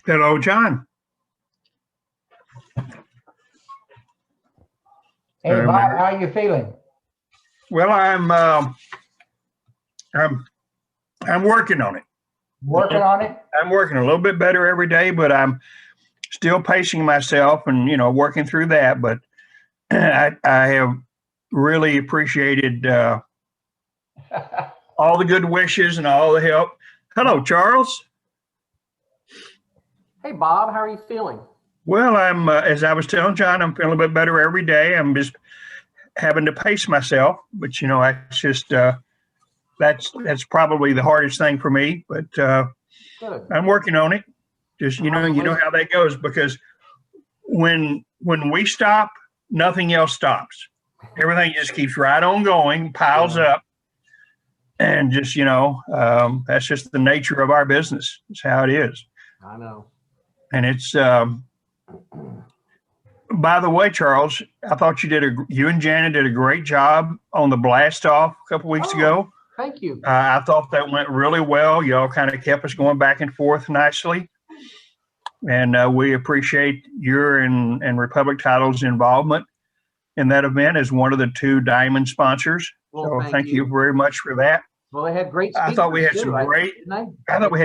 Hello, John. Hey, Bob, how are you feeling? Well, I'm working on it. Working on it? I'm working a little bit better every day, but I'm still pacing myself and working through that. But I have really appreciated all the good wishes and all the help. Hello, Charles. Hey, Bob, how are you feeling? Well, I'm as I was telling John, I'm feeling a bit better every day. I'm just having to pace myself, but I just that's probably the hardest thing for me. But I'm working on it. Just you know how that goes, because when we stop, nothing else stops. Everything just keeps right on going, piles up, and just that's just the nature of our business. It's how it is. I know. And it's by the way, Charles, I thought you and Janet did a great job on the blast off a couple weeks ago. Thank you. I thought that went really well. Y'all kind of kept us going back and forth nicely. And we appreciate your and Republic Title's involvement in that event as one of the 2 diamond sponsors. Well, so thank you very much for that. Well, they had great speakers. I thought we had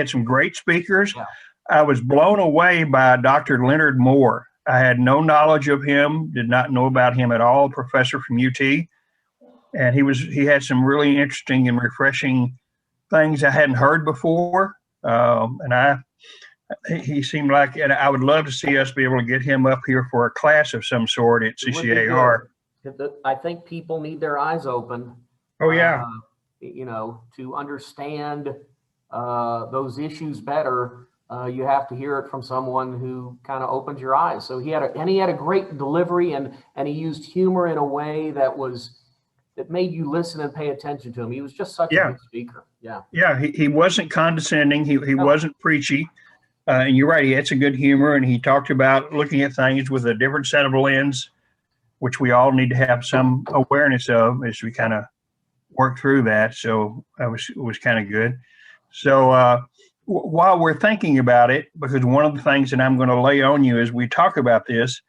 some great speakers. Yeah. I was blown away by Dr. Leonard Moore. I had no knowledge of him, did not know about him at all, professor from UT. And he had some really interesting and refreshing things I hadn't heard before. He seemed like, and I would love to see us be able to get him up here for a class of some sort at CCAR. I think people need their eyes open. Oh, yeah. To understand those issues better. You have to hear it from someone who kind of opens your eyes. So he had a great delivery, and he used humor in a way that made you listen and pay attention to him. He was just such a good speaker. Yeah. Yeah. He wasn't condescending. He wasn't preachy. And you're right. He had some good humor, and he talked about looking at things with a different set of lens, which we all need to have some awareness of as we kind of work through that. So it was kind of good. So, while we're thinking about it, because one of the things that I'm going to lay on you as we talk about this,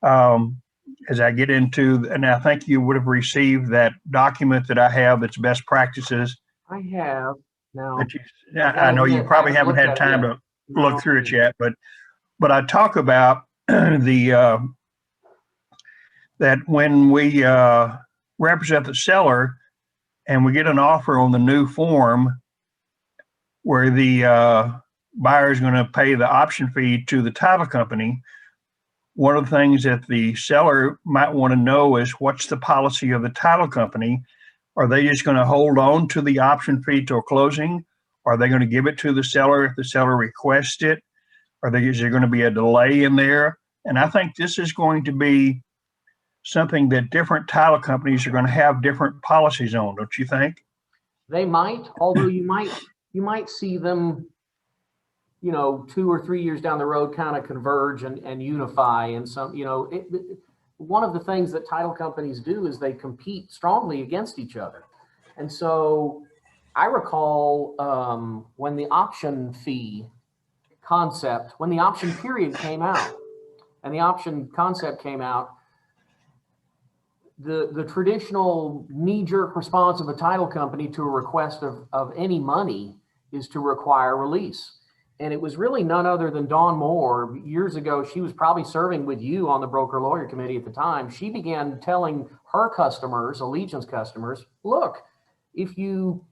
as I get into, and I think you would have received that document that I have that's best practices. I have now. I know you probably haven't had time to look through it yet, but I talk about that when we represent the seller and we get an offer on the new form, where the buyer is going to pay the option fee to the title company, one of the things that the seller might want to know is what's the policy of the title company. Are they just going to hold on to the option fee till closing? Are they going to give it to the seller if the seller requests it? Is there going to be a delay in there? And I think this is going to be something that different title companies are going to have different policies on, don't you think? They might, although you might see them, 2 or 3 years down the road kind of converge and unify. And some, one of the things that title companies do is they compete strongly against each other. And so I recall when the option fee concept, when the option period came out and the option concept came out, the traditional knee-jerk response of a title company to a request of any money is to require release. And it was really none other than Dawn Moore. Years ago, she was probably serving with you on the broker lawyer committee at the time. She began telling her customers, Allegiance customers, look, if you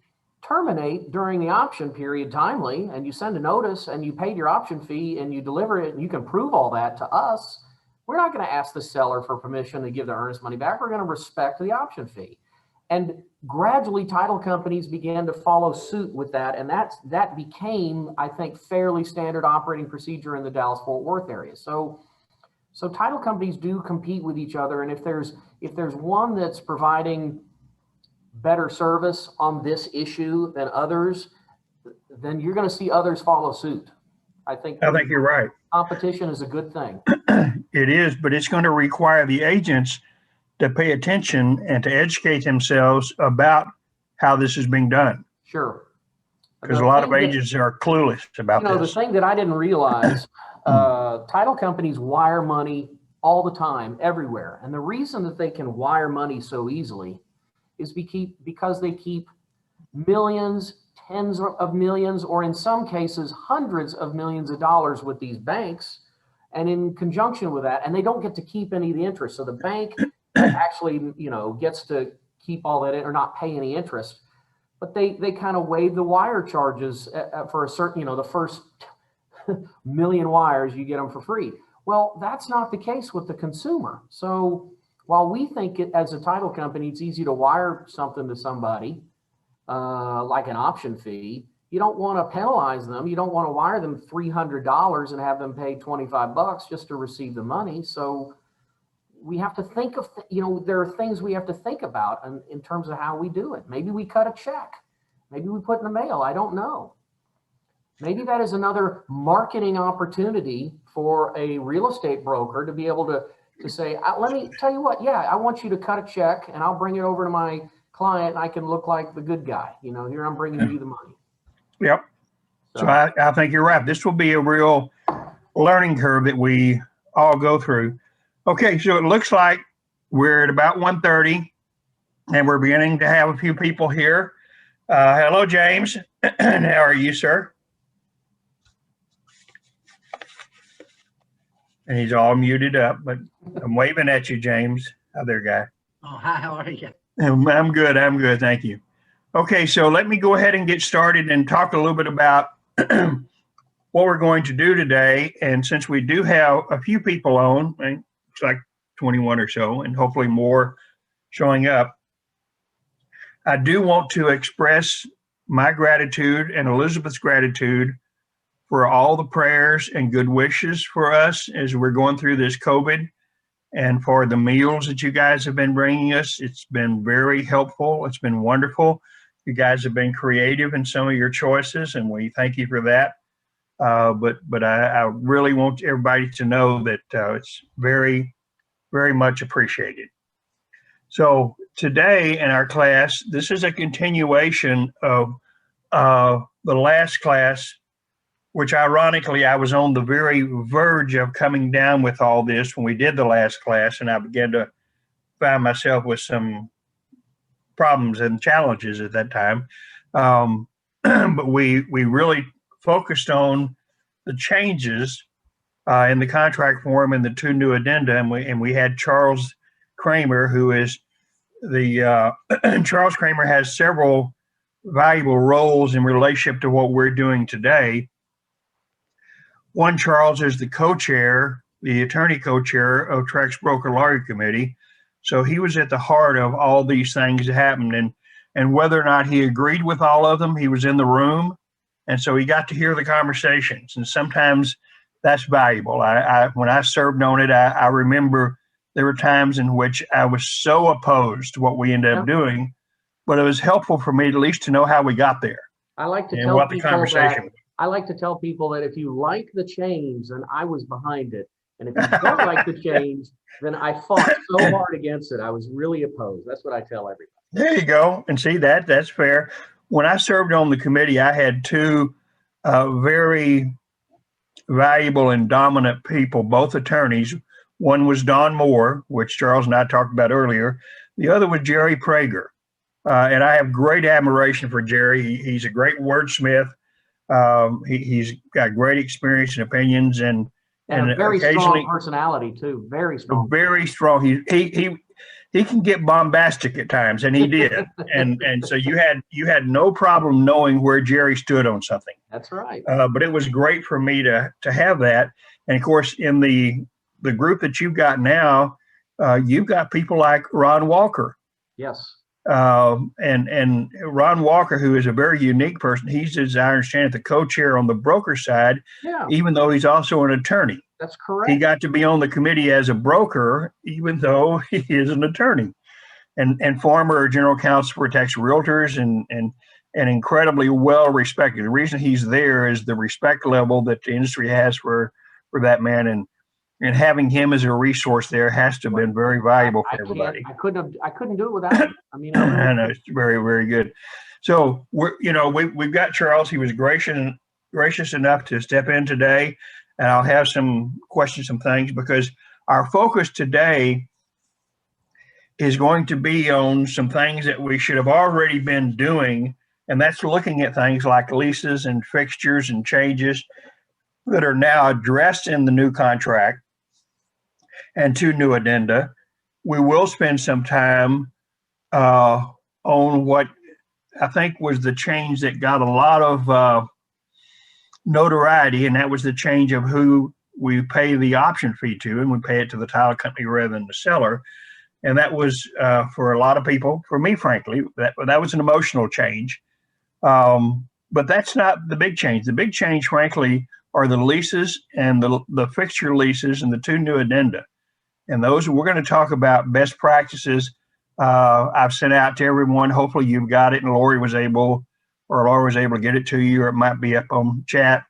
terminate during the option period timely and you send a notice and you paid your option fee and you deliver it and you can prove all that to us, we're not going to ask the seller for permission to give the earnest money back. We're going to respect the option fee. And gradually title companies began to follow suit with that. And that became, I think, fairly standard operating procedure in the Dallas-Fort Worth area. So title companies do compete with each other. And if there's one that's providing better service on this issue than others, then you're going to see others follow suit. I think you're right. Competition is a good thing. It is, but it's going to require the agents to pay attention and to educate themselves about how this is being done. Sure. because a lot of agents are clueless about the this. thing that I didn't realize, title companies wire money all the time, everywhere. And the reason that they can wire money so easily is because they keep millions, tens of millions, or in some cases, hundreds of millions of dollars with these banks. And in conjunction with that, and they don't get to keep any of the interest. So the bank actually, gets to keep all that or not pay any interest. But they kind of waive the wire charges for a certain, the first million wires, you get them for free. Well, that's not the case with the consumer. So while we think as a title company, it's easy to wire something to somebody, like an option fee, you don't want to penalize them. You don't want to wire them $300 and have them pay $25 just to receive the money. So we have to think of, there are things we have to think about in terms of how we do it. Maybe we cut a check. Maybe we put in the mail. I don't know. Maybe that is another marketing opportunity for a real estate broker to be able to say, let me tell you what, I want you to cut a check and I'll bring it over to my client and I can look like the good guy. Here I'm bringing you the money. Yep. So I think you're right. This will be a real learning curve that we all go through. Okay, so it looks like we're at about 1:30 and we're beginning to have a few people here. Hello, James. How are you, sir? And he's all muted up, but I'm waving at you, James. Hi there, guy. Oh, hi, how are you? I'm good. Thank you. Okay, so let me go ahead and get started and talk a little bit about what we're going to do today. And since we do have a few people on, it's like 21 or so, and hopefully more showing up, I do want to express my gratitude and Elizabeth's gratitude for all the prayers and good wishes for us as we're going through this COVID, and for the meals that you guys have been bringing us. It's been very helpful. It's been wonderful. You guys have been creative in some of your choices, and we thank you for that. But I really want everybody to know that it's very, very much appreciated. So today in our class, this is a continuation of the last class, which ironically, I was on the very verge of coming down with all this when we did the last class, and I began to find myself with some problems and challenges at that time. But we really focused on the changes in the contract form and the two new addenda, and we had Charles Kramer, who is Charles Kramer has several valuable roles in relationship to what we're doing today. One, Charles is the co-chair, the attorney co-chair of Trex Broker Lawyer Committee. So he was at the heart of all these things that happened, and whether or not he agreed with all of them, he was in the room. And so he got to hear the conversations, and sometimes that's valuable. When I served on it, I remember there were times in which I was so opposed to what we ended up doing, but it was helpful for me at least to know how we got there. I like to and tell what the people conversation that I like to tell people that if you like the change, then I was behind it. And if you don't like the change, then I fought so hard against it. I was really opposed. That's what I tell everybody. There you go. And see, that's fair. When I served on the committee, I had two very valuable and dominant people, both attorneys. One was Don Moore, which Charles and I talked about earlier. The other was Jerry Prager. And I have great admiration for Jerry. He's a great wordsmith. He's got great experience and opinions, and a very strong personality too. Very strong. Very strong. He can get bombastic at times, and he did. and so you had no problem knowing where Jerry stood on something. That's right. But it was great for me to have that. And of course, in the group that you've got now, you've got people like Ron Walker. Yes. And Ron Walker, who is a very unique person, he's, as I understand it, the co-chair on the broker side, even though he's also an attorney. That's correct. He got to be on the committee as a broker, even though he is an attorney, and former general counsel for Texas Realtors, and incredibly well respected. The reason he's there is the respect level that the industry has for that man, and having him as a resource there has to have been very valuable for everybody. I couldn't do it without him. I mean, I know, it's very, very good. So we've got Charles. He was gracious enough to step in today, and I'll have some questions, some things, because our focus today is going to be on some things that we should have already been doing, and that's looking at things like leases and fixtures and changes that are now addressed in the new contract and 2 new addenda. We will spend some time on what I think was the change that got a lot of notoriety, and that was the change of who we pay the option fee to, and we pay it to the title company rather than the seller. And that was for a lot of people, for me, frankly, that was an emotional change. But that's not the big change. The big change, frankly, are the leases and the fixture leases and the 2 new addenda. And those, we're going to talk about best practices. I've sent out to everyone. Hopefully you've got it, and Laura was able to get it to you, or it might be up on chat.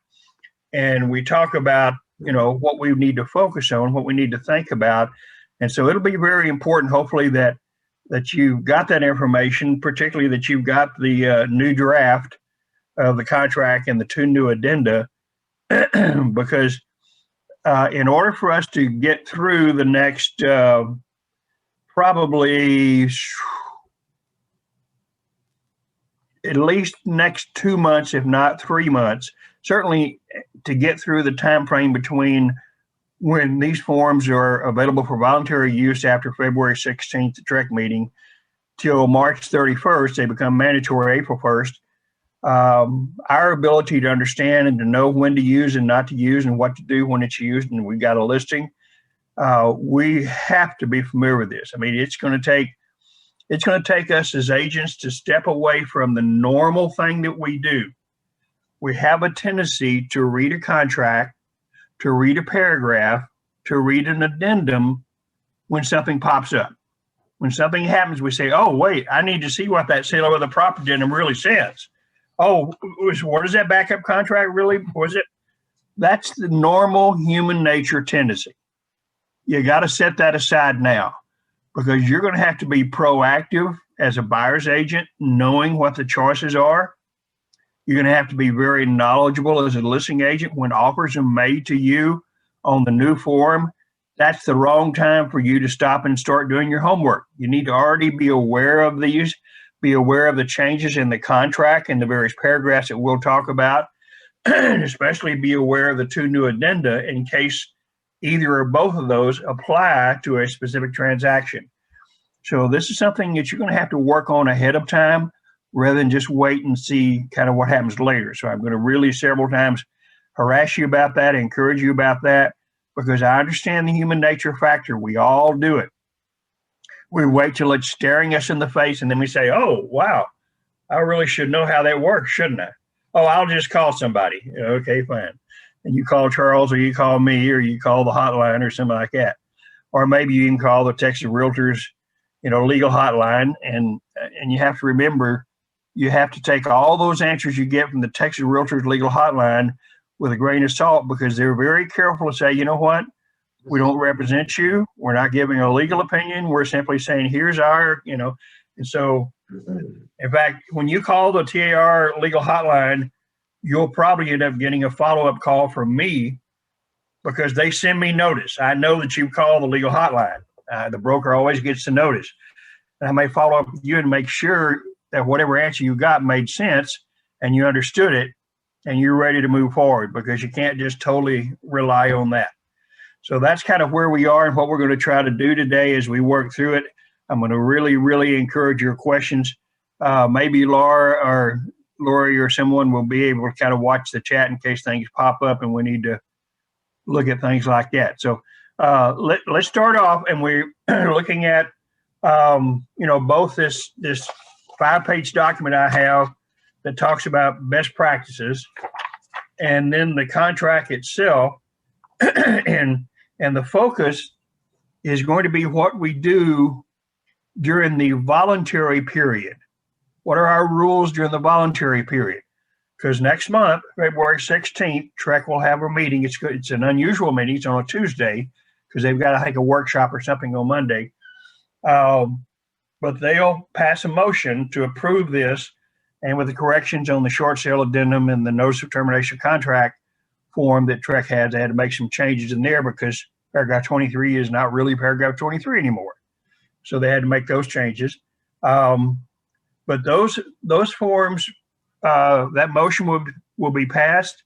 And we talk about, what we need to focus on, what we need to think about. And so it'll be very important, hopefully, that you've got that information, particularly that you've got the new draft of the contract and the 2 new addenda, because in order for us to get through the next probably at least next 2 months, if not 3 months, certainly to get through the time frame between when these forms are available for voluntary use after February 16th, the TREC meeting, till March 31st, they become mandatory April 1st. Our ability to understand and to know when to use and not to use and what to do when it's used, and we've got a listing, we have to be familiar with this. I mean, it's going to take us as agents to step away from the normal thing that we do. We have a tendency to read a contract, to read a paragraph, to read an addendum when something pops up. When something happens, we say, oh, wait, I need to see what that sale of the property addendum really says. Oh, what is that backup contract really? Was it? That's the normal human nature tendency. You got to set that aside now, because you're going to have to be proactive as a buyer's agent, knowing what the choices are. You're going to have to be very knowledgeable as a listing agent when offers are made to you on the new form. That's the wrong time for you to stop and start doing your homework. You need to already be aware of these, be aware of the changes in the contract and the various paragraphs that we'll talk about, and especially be aware of the 2 new addenda in case either or both of those apply to a specific transaction. So this is something that you're going to have to work on ahead of time rather than just wait and see kind of what happens later. So I'm going to really several times harass you about that, encourage you about that, because I understand the human nature factor. We all do it. We wait till it's staring us in the face, and then we say, oh, wow, I really should know how that works, shouldn't I? Oh, I'll just call somebody. Okay, fine. And you call Charles, or you call me, or you call the hotline or something like that. Or maybe you can call the Texas Realtors, legal hotline. And you have to remember, you have to take all those answers you get from the Texas Realtors legal hotline with a grain of salt, because they're very careful to say, you know what? We don't represent you. We're not giving a legal opinion. We're simply saying, here's our, and so, in fact, when you call the TAR legal hotline, you'll probably end up getting a follow-up call from me, because they send me notice. I know that you called the legal hotline. The broker always gets the notice. And I may follow up with you and make sure that whatever answer you got made sense and you understood it and you're ready to move forward, because you can't just totally rely on that. So that's kind of where we are and what we're going to try to do today as we work through it. I'm going to really, really encourage your questions. Maybe Laura or Lori or someone will be able to kind of watch the chat in case things pop up and we need to look at things like that. So let's start off, and we're looking at, both this 5-page document I have that talks about best practices, and then the contract itself. And the focus is going to be what we do during the voluntary period. What are our rules during the voluntary period? Because next month, February 16th, TREC will have a meeting. It's an unusual meeting. It's on a Tuesday because they've got, I think, a workshop or something on Monday. But they'll pass a motion to approve this, and with the corrections on the short sale addendum and the notice of termination contract form that Trek has, they had to make some changes in there because paragraph 23 is not really paragraph 23 anymore. So they had to make those changes. But those forms, that motion will be passed,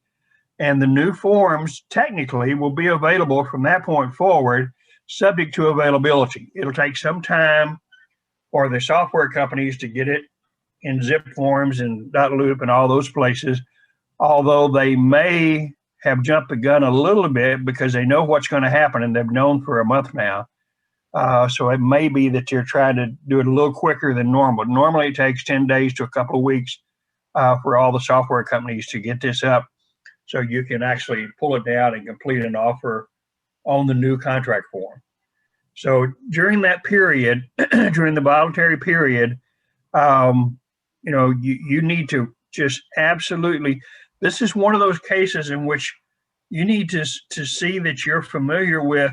and the new forms technically will be available from that point forward, subject to availability. It'll take some time for the software companies to get it in zip forms and .loop and all those places, although they may have jumped the gun a little bit because they know what's going to happen and they've known for a month now. So it may be that you're trying to do it a little quicker than normal. Normally it takes 10 days to a couple of weeks for all the software companies to get this up so you can actually pull it down and complete an offer on the new contract form. So during that period, during the voluntary period, you need to just absolutely, this is one of those cases in which you need to see that you're familiar with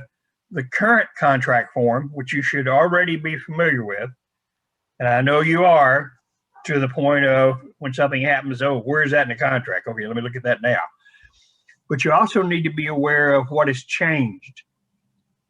the current contract form, which you should already be familiar with. And I know you are, to the point of when something happens, oh, where is that in the contract? Okay, let me look at that now. But you also need to be aware of what has changed.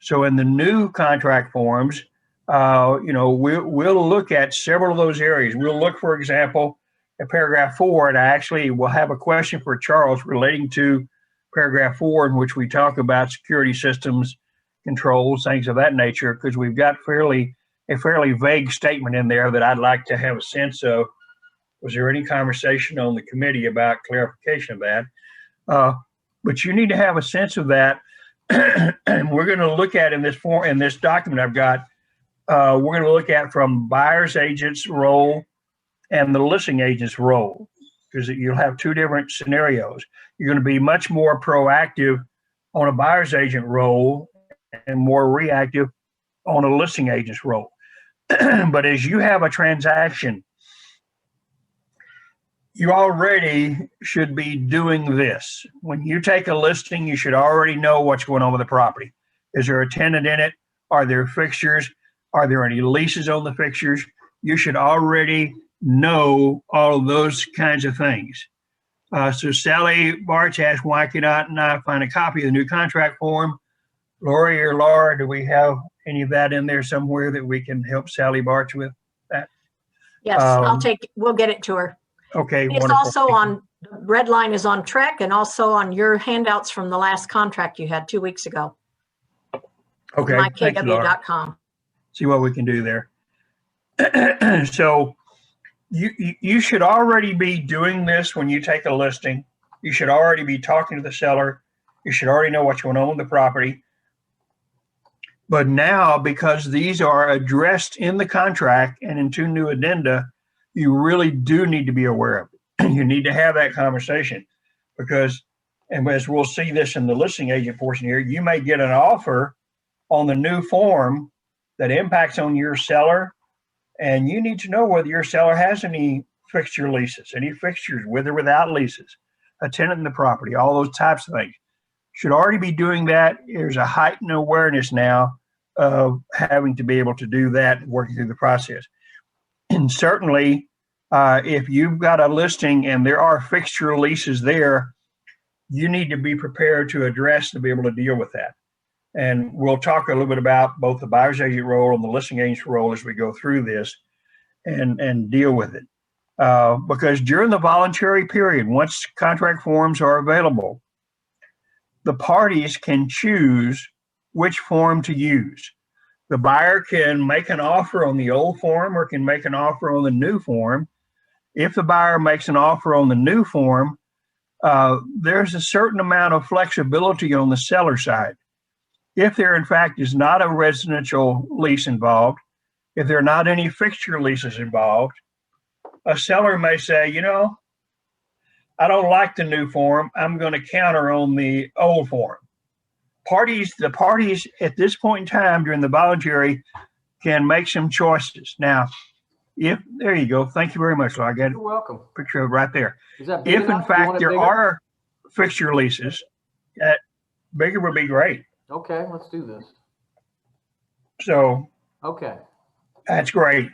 So in the new contract forms, we'll look at several of those areas. We'll look, for example, at paragraph 4, and I actually will have a question for Charles relating to paragraph 4, in which we talk about security systems, controls, things of that nature, because we've got a fairly vague statement in there that I'd like to have a sense of. Was there any conversation on the committee about clarification of that? But you need to have a sense of that. And we're going to look at in this document I've got, we're going to look at from buyer's agent's role and the listing agent's role, because you'll have two different scenarios. You're going to be much more proactive on a buyer's agent role and more reactive on a listing agent's role. But as you have a transaction, you already should be doing this. When you take a listing, you should already know what's going on with the property. Is there a tenant in it? Are there fixtures? Are there any leases on the fixtures? You should already know all of those kinds of things. So Sally Barch asked, why cannot I find a copy of the new contract form? Lori or Laura, do we have any of that in there somewhere that we can help Sally Barch with that? Yes, we'll get it to her. Okay, It's wonderful. also on, red line is on Trek and also on your handouts from the last contract you had 2 weeks ago. Okay, thank you, Laura. mykw.com. See what we can do there. So you should already be doing this when you take a listing. You should already be talking to the seller. You should already know what's going on with the property. But now, because these are addressed in the contract and in 2 new addenda, you really do need to be aware of it. You need to have that conversation because, and as we'll see this in the listing agent portion here, you may get an offer on the new form that impacts on your seller, and you need to know whether your seller has any fixture leases, any fixtures with or without leases, a tenant in the property, all those types of things. Should already be doing that. There's a heightened awareness now of having to be able to do that and working through the process. And certainly, if you've got a listing and there are fixture leases there, you need to be prepared to address to be able to deal with that. And we'll talk a little bit about both the buyer's agent role and the listing agent's role as we go through this and deal with it. Because during the voluntary period, once contract forms are available, the parties can choose which form to use. The buyer can make an offer on the old form or can make an offer on the new form. If the buyer makes an offer on the new form, there's a certain amount of flexibility on the seller side. If there, in fact, is not a residential lease involved, if there are not any fixture leases involved, a seller may say, you know, I don't like the new form. I'm going to counter on the old form. The parties at this point in time during the voluntary can make some choices. Now, there you go. Thank you very much. I got You're welcome. a picture of it right there. Is that big If in enough? You fact want it there bigger? are fixture leases, that bigger would be great. Okay, let's do this. So Okay. that's great.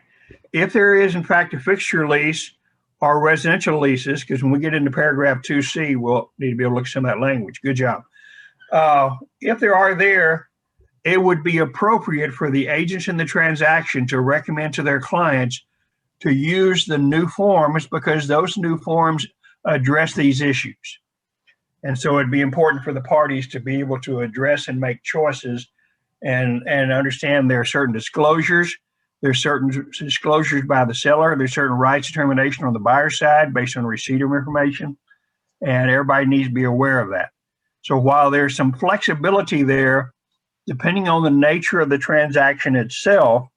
If there is in fact a fixture lease are residential leases, because when we get into paragraph 2C, we'll need to be able to look at some of that language. Good job. If there are there, it would be appropriate for the agents in the transaction to recommend to their clients to use the new forms, because those new forms address these issues. And so it'd be important for the parties to be able to address and make choices and understand there are certain disclosures. There's certain disclosures by the seller. There's certain rights of termination on the buyer's side based on receipt of information. And everybody needs to be aware of that. So while there's some flexibility there, depending on the nature of the transaction itself,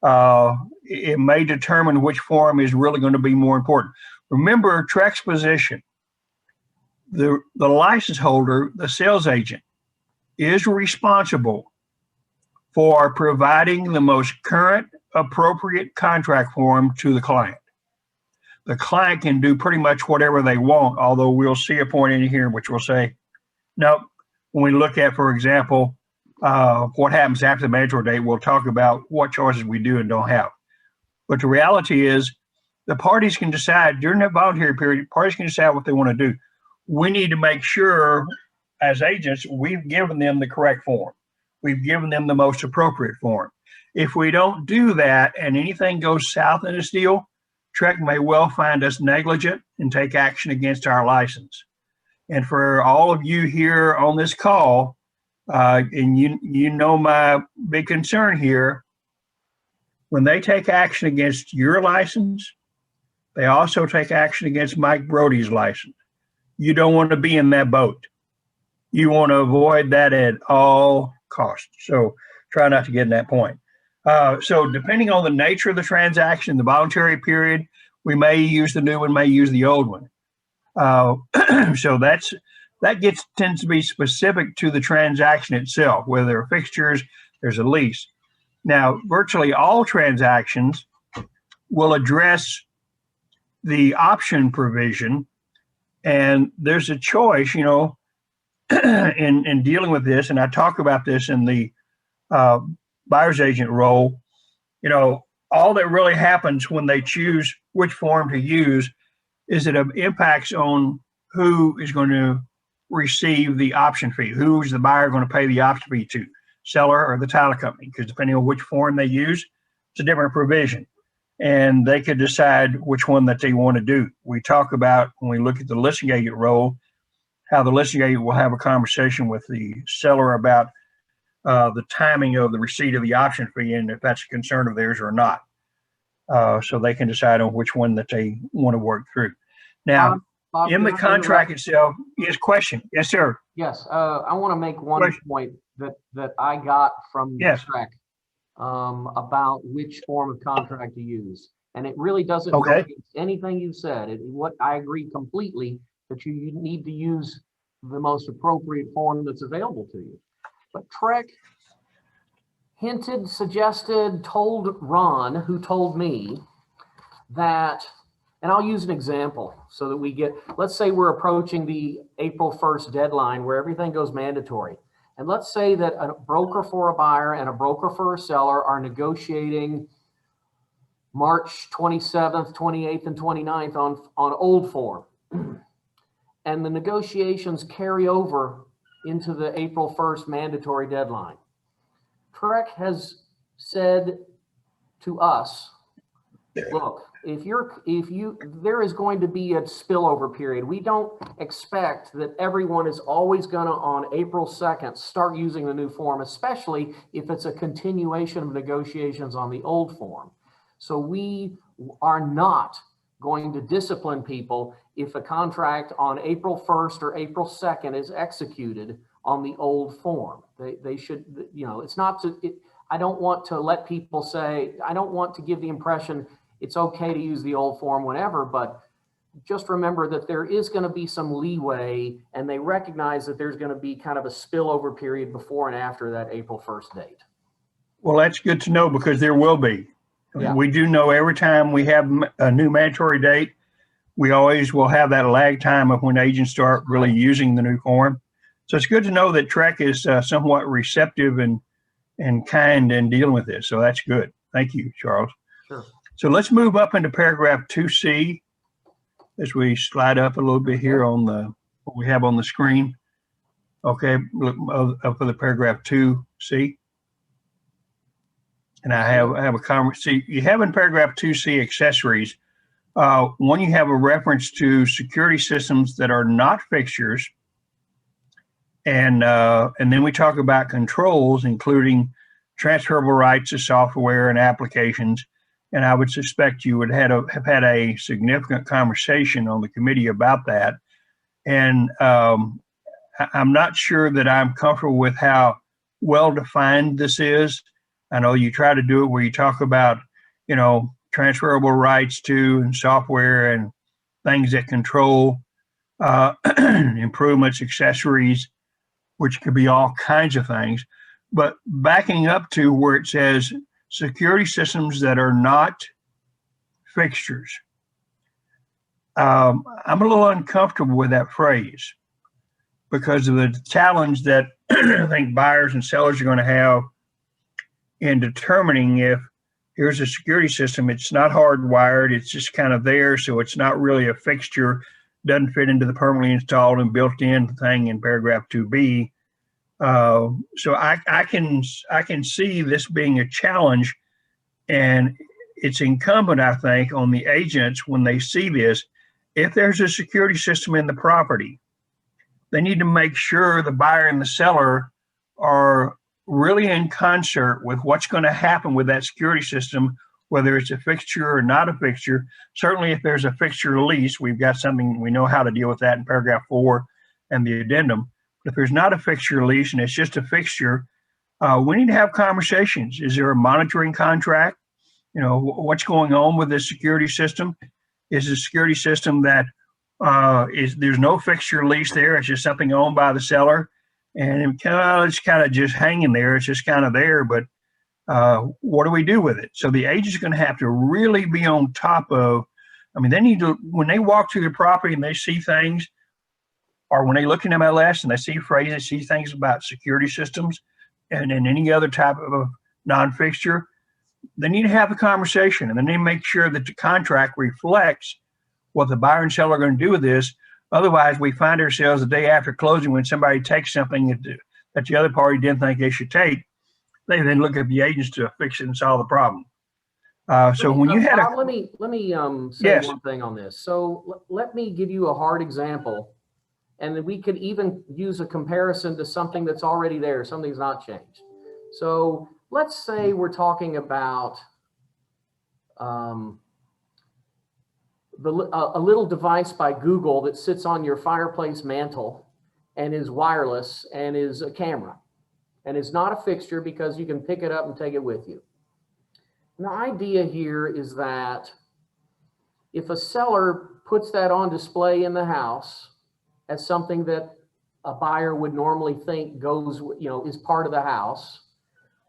it may determine which form is really going to be more important. Remember, TREC's position, the license holder, the sales agent, is responsible for providing the most current, appropriate contract form to the client. The client can do pretty much whatever they want, although we'll see a point in here which will say, no, when we look at, for example, what happens after the mandatory date, we'll talk about what choices we do and don't have. But the reality is the parties can decide during that voluntary period, parties can decide what they want to do. We need to make sure as agents, we've given them the correct form. We've given them the most appropriate form. If we don't do that and anything goes south in this deal, TREC may well find us negligent and take action against our license. And for all of you here on this call, and you know my big concern here, when they take action against your license, they also take action against Mike Brody's license. You don't want to be in that boat. You want to avoid that at all costs. So try not to get in that point. So depending on the nature of the transaction, the voluntary period, we may use the new one, may use the old one. So that tends to be specific to the transaction itself, whether there are fixtures, there's a lease. Now, virtually all transactions will address the option provision, and there's a choice, you know, in dealing with this, and I talk about this in the buyer's agent role. You know, all that really happens when they choose which form to use is it impacts on who is going to receive the option fee. Who's the buyer going to pay the option fee to? Seller or the title company? Because depending on which form they use, it's a different provision. And they could decide which one that they want to do. We talk about, when we look at the listing agent role, how the listing agent will have a conversation with the seller about the timing of the receipt of the option fee and if that's a concern of theirs or not. So they can decide on which one that they want to work through. Now, Bob, in the contract itself, yes, question. Yes, sir. Yes, I want to make one point that I got from TREC about which form of contract to use. And it really doesn't go against anything you said. What I agree completely that you need to use the most appropriate form that's available to you. But TREC hinted, suggested, told Ron, who told me that, and I'll use an example so that we get, let's say we're approaching the April 1st deadline where everything goes mandatory. And let's say that a broker for a buyer and a broker for a seller are negotiating March 27th, 28th, and 29th on old form. And the negotiations carry over into the April 1st mandatory deadline. TREC has said to us, look, there is going to be a spillover period. We don't expect that everyone is always going to, on April 2nd, start using the new form, especially if it's a continuation of negotiations on the old form. So we are not going to discipline people if a contract on April 1st or April 2nd is executed on the old form. They should, you know, it's not to, I don't want to let people say, I don't want to give the impression it's okay to use the old form whenever, but just remember that there is going to be some leeway, and they recognize that there's going to be kind of a spillover period before and after that April 1st date. Well, that's good to know, because there will be. Yeah. We do know every time we have a new mandatory date, we always will have that lag time of when agents start really using the new form. So it's good to know that TREC is somewhat receptive and kind in dealing with this. So that's good. Thank you, Charles. Sure. So let's move up into paragraph 2C. as we slide up a little bit here on the what we have on the screen. Okay, look up for the paragraph 2C. And I have a comment. See, you have in paragraph 2C accessories. One, you have a reference to security systems that are not fixtures. And then we talk about controls, including transferable rights to software and applications. And I would suspect you would have had a significant conversation on the committee about that. And I'm not sure that I'm comfortable with how well defined this is. I know you try to do it where you talk about, transferable rights to and software and things that control improvements, accessories, which could be all kinds of things. But backing up to where it says security systems that are not fixtures, I'm a little uncomfortable with that phrase because of the challenge that I think buyers and sellers are going to have in determining if here's a security system, it's not hardwired, it's just kind of there, so it's not really a fixture, doesn't fit into the permanently installed and built-in thing in paragraph 2B. So I can see this being a challenge, and it's incumbent, I think, on the agents when they see this, if there's a security system in the property, they need to make sure the buyer and the seller are really in concert with what's going to happen with that security system, whether it's a fixture or not a fixture. Certainly if there's a fixture lease, we've got something, we know how to deal with that in paragraph 4 and the addendum. But if there's not a fixture lease and it's just a fixture, we need to have conversations. Is there a monitoring contract? What's going on with this security system? Is the security system that there's no fixture lease there, it's just something owned by the seller? And it's kind of just hanging there. It's just kind of there, but what do we do with it? So the agent's going to have to really be on top of, they need to, when they walk through the property and they see things, or when they look in MLS and they see phrases, see things about security systems and any other type of non-fixture, they need to have a conversation, and then they make sure that the contract reflects what the buyer and seller are going to do with this. Otherwise, we find ourselves the day after closing when somebody takes something that the other party didn't think they should take. They then look at the agents to fix it and solve the problem. So when you had let me say yes. one thing on this. So let me give you a hard example, and then we could even use a comparison to something that's already there, something that's not changed. So let's say we're talking about a little device by Google that sits on your fireplace mantle and is wireless and is a camera and is not a fixture because you can pick it up and take it with you. And the idea here is that if a seller puts that on display in the house as something that a buyer would normally think goes, is part of the house,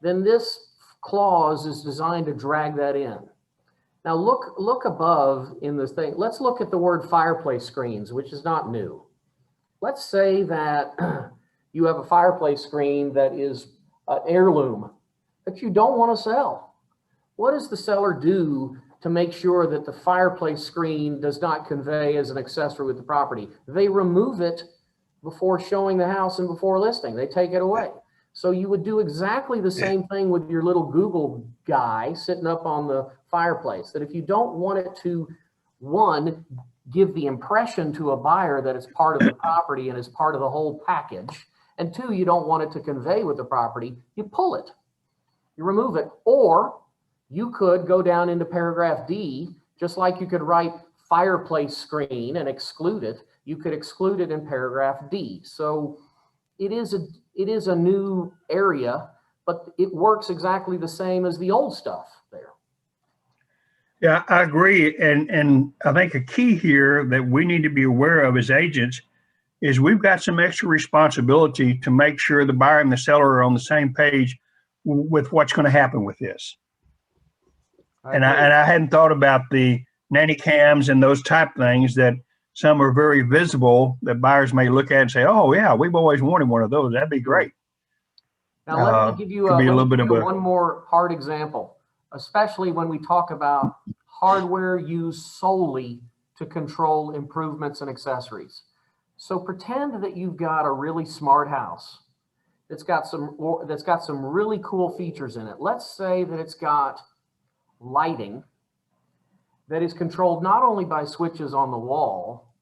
then this clause is designed to drag that in. Now look above in this thing. Let's look at the word fireplace screens, which is not new. Let's say that you have a fireplace screen that is an heirloom that you don't want to sell. What does the seller do to make sure that the fireplace screen does not convey as an accessory with the property? They remove it before showing the house and before listing. They take it away. So you would do exactly the same thing with your little Google guy sitting up on the fireplace, that if you don't want it to, one, give the impression to a buyer that it's part of the property and is part of the whole package, and two, you don't want it to convey with the property, you pull it, you remove it. Or you could go down into paragraph D, just like you could write fireplace screen and exclude it, you could exclude it in paragraph D. So it is a new area, but it works exactly the same as the old stuff there. Yeah, I agree. And I think a key here that we need to be aware of as agents is we've got some extra responsibility to make sure the buyer and the seller are on the same page with what's going to happen with this. And I hadn't thought about the nanny cams and those type things that some are very visible that buyers may look at and say, oh yeah, we've always wanted one of those. That'd be great. Now let me give you one more hard example, especially when we talk about hardware used solely to control improvements and accessories. So pretend that you've got a really smart house that's got some really cool features in it. Let's say that it's got lighting that is controlled not only by switches on the wall,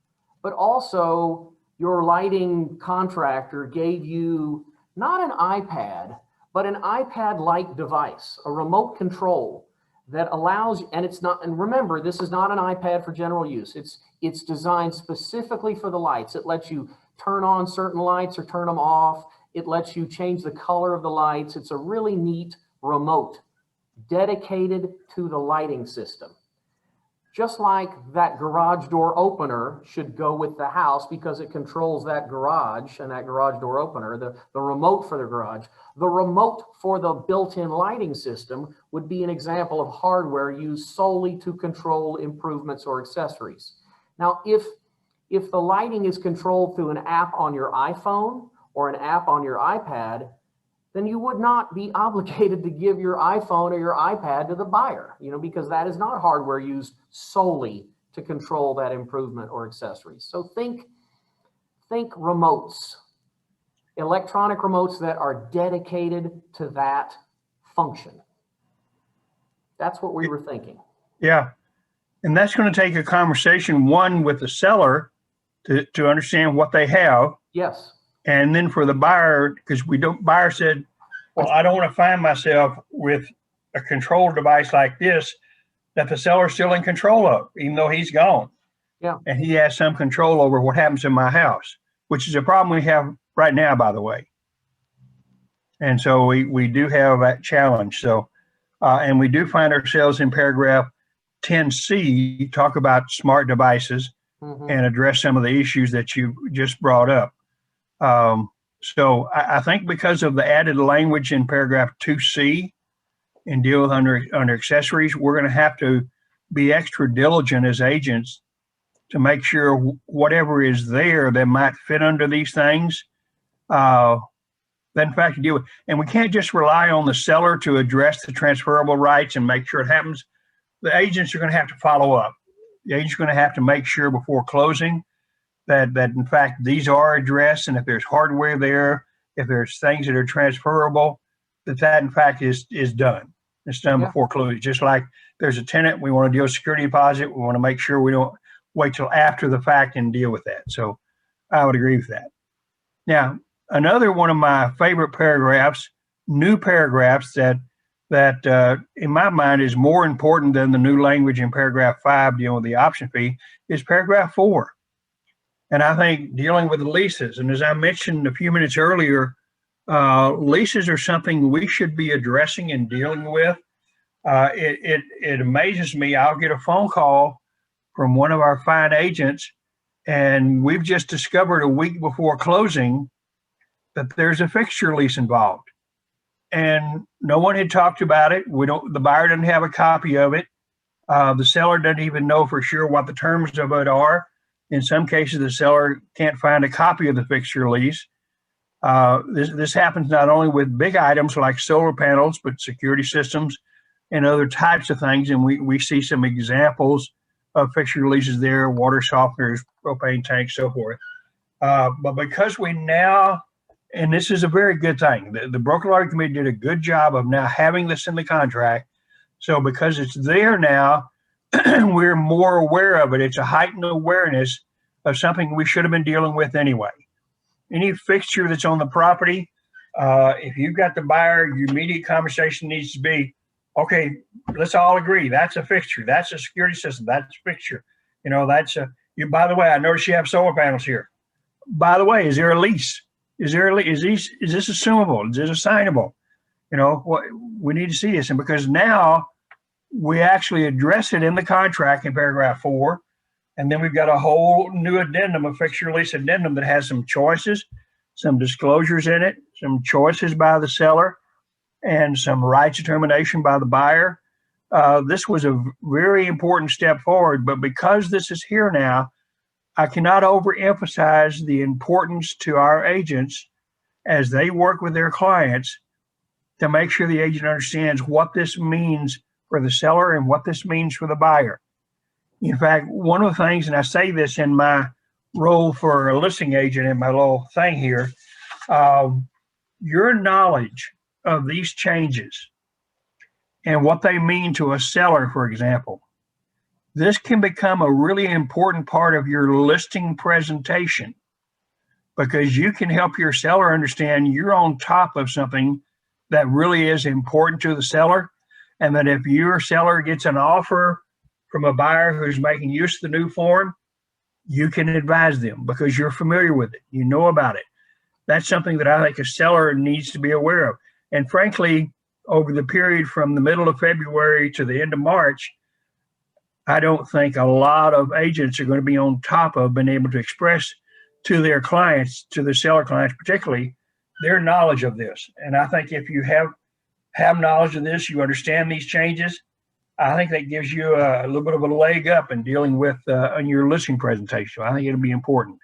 but also your lighting contractor gave you not an iPad, but an iPad-like device, a remote control that allows, and remember, this is not an iPad for general use. It's designed specifically for the lights. It lets you turn on certain lights or turn them off. It lets you change the color of the lights. It's a really neat remote dedicated to the lighting system. Just like that garage door opener should go with the house because it controls that garage and that garage door opener, the remote for the garage. The remote for the built-in lighting system would be an example of hardware used solely to control improvements or accessories. Now, if the lighting is controlled through an app on your iPhone or an app on your iPad, then you would not be obligated to give your iPhone or your iPad to the buyer, because that is not hardware used solely to control that improvement or accessories. So think remotes, electronic remotes that are dedicated to that function. That's what we were thinking. Yeah. And that's going to take a conversation, one, with the seller to understand what they have. Yes. And then for the buyer, because buyer said, well, I don't want to find myself with a control device like this that the seller's still in control of, even though he's gone. Yeah. And he has some control over what happens in my house, which is a problem we have right now, by the way. And so we do have that challenge. So, and we do find ourselves in paragraph 10C, talk about smart devices and address some of the issues that you just brought up. So I think because of the added language in paragraph 2C and deal with under accessories, we're going to have to be extra diligent as agents to make sure whatever is there that might fit under these things, that in fact deal with. And we can't just rely on the seller to address the transferable rights and make sure it happens. The agents are going to have to follow up. The agent's going to have to make sure before closing that in fact these are addressed, and if there's hardware there, if there's things that are transferable, that in fact is done. It's done before closing. Just like there's a tenant, we want to deal with security deposit. We want to make sure we don't wait till after the fact and deal with that. So I would agree with that. Now, another one of my favorite paragraphs, new paragraphs that in my mind is more important than the new language in paragraph 5 dealing with the option fee, is paragraph 4. And I think dealing with the leases, and as I mentioned a few minutes earlier, leases are something we should be addressing and dealing with. It amazes me. I'll get a phone call from one of our fine agents, and we've just discovered a week before closing that there's a fixture lease involved. And no one had talked about it. The buyer doesn't have a copy of it. The seller doesn't even know for sure what the terms of it are. In some cases, the seller can't find a copy of the fixture lease. This happens not only with big items like solar panels, but security systems and other types of things. And we see some examples of fixture leases there, water softeners, propane tanks, so forth. But because we now, and this is a very good thing, the Broker Lawyer Committee did a good job of now having this in the contract. So because it's there now, we're more aware of it. It's a heightened awareness of something we should have been dealing with anyway. Any fixture that's on the property, if you've got the buyer, your immediate conversation needs to be, okay, let's all agree that's a fixture, that's a security system, that's a fixture. By the way, I noticed you have solar panels here. By the way, is there a lease? Is this assumable? Is this assignable? We need to see this. And because now we actually address it in the contract in paragraph 4. And then we've got a whole new addendum, a fixture lease addendum that has some choices, some disclosures in it, some choices by the seller, and some rights of termination by the buyer. This was a very important step forward, but because this is here now, I cannot overemphasize the importance to our agents as they work with their clients to make sure the agent understands what this means for the seller and what this means for the buyer. In fact, one of the things, and I say this in my role for a listing agent in my little thing here, your knowledge of these changes and what they mean to a seller, for example, this can become a really important part of your listing presentation, because you can help your seller understand you're on top of something that really is important to the seller, and that if your seller gets an offer from a buyer who's making use of the new form, you can advise them because you're familiar with it, you know about it. That's something that I think a seller needs to be aware of. And frankly, over the period from the middle of February to the end of March, I don't think a lot of agents are going to be on top of being able to express to their clients, to the seller clients particularly, their knowledge of this. And I think if you have knowledge of this, you understand these changes, I think that gives you a little bit of a leg up in dealing with on your listing presentation. I think it'll be important.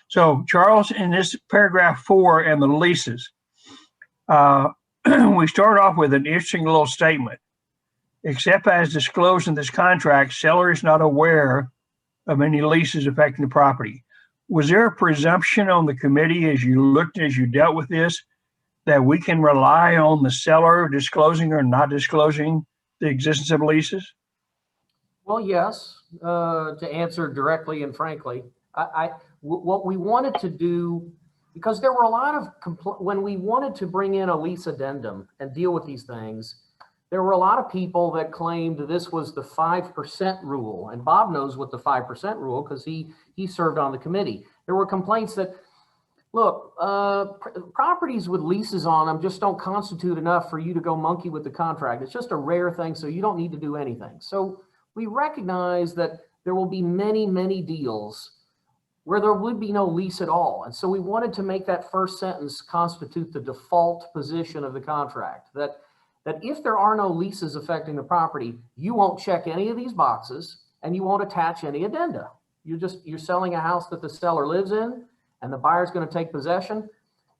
So Charles, in this paragraph 4 and the leases, we start off with an interesting little statement. Except as disclosed in this contract, seller is not aware of any leases affecting the property. Was there a presumption on the committee as you dealt with this, that we can rely on the seller disclosing or not disclosing the existence of leases? Well, yes, to answer directly and frankly, what we wanted to do, because there were a lot of, when we wanted to bring in a lease addendum and deal with these things, there were a lot of people that claimed this was the 5% rule. And Bob knows what the 5% rule, because he served on the committee. There were complaints that, look, properties with leases on them just don't constitute enough for you to go monkey with the contract. It's just a rare thing, so you don't need to do anything. So we recognize that there will be many, many deals where there would be no lease at all. And so we wanted to make that first sentence constitute the default position of the contract, that if there are no leases affecting the property, you won't check any of these boxes and you won't attach any addenda. You're selling a house that the seller lives in and the buyer's going to take possession,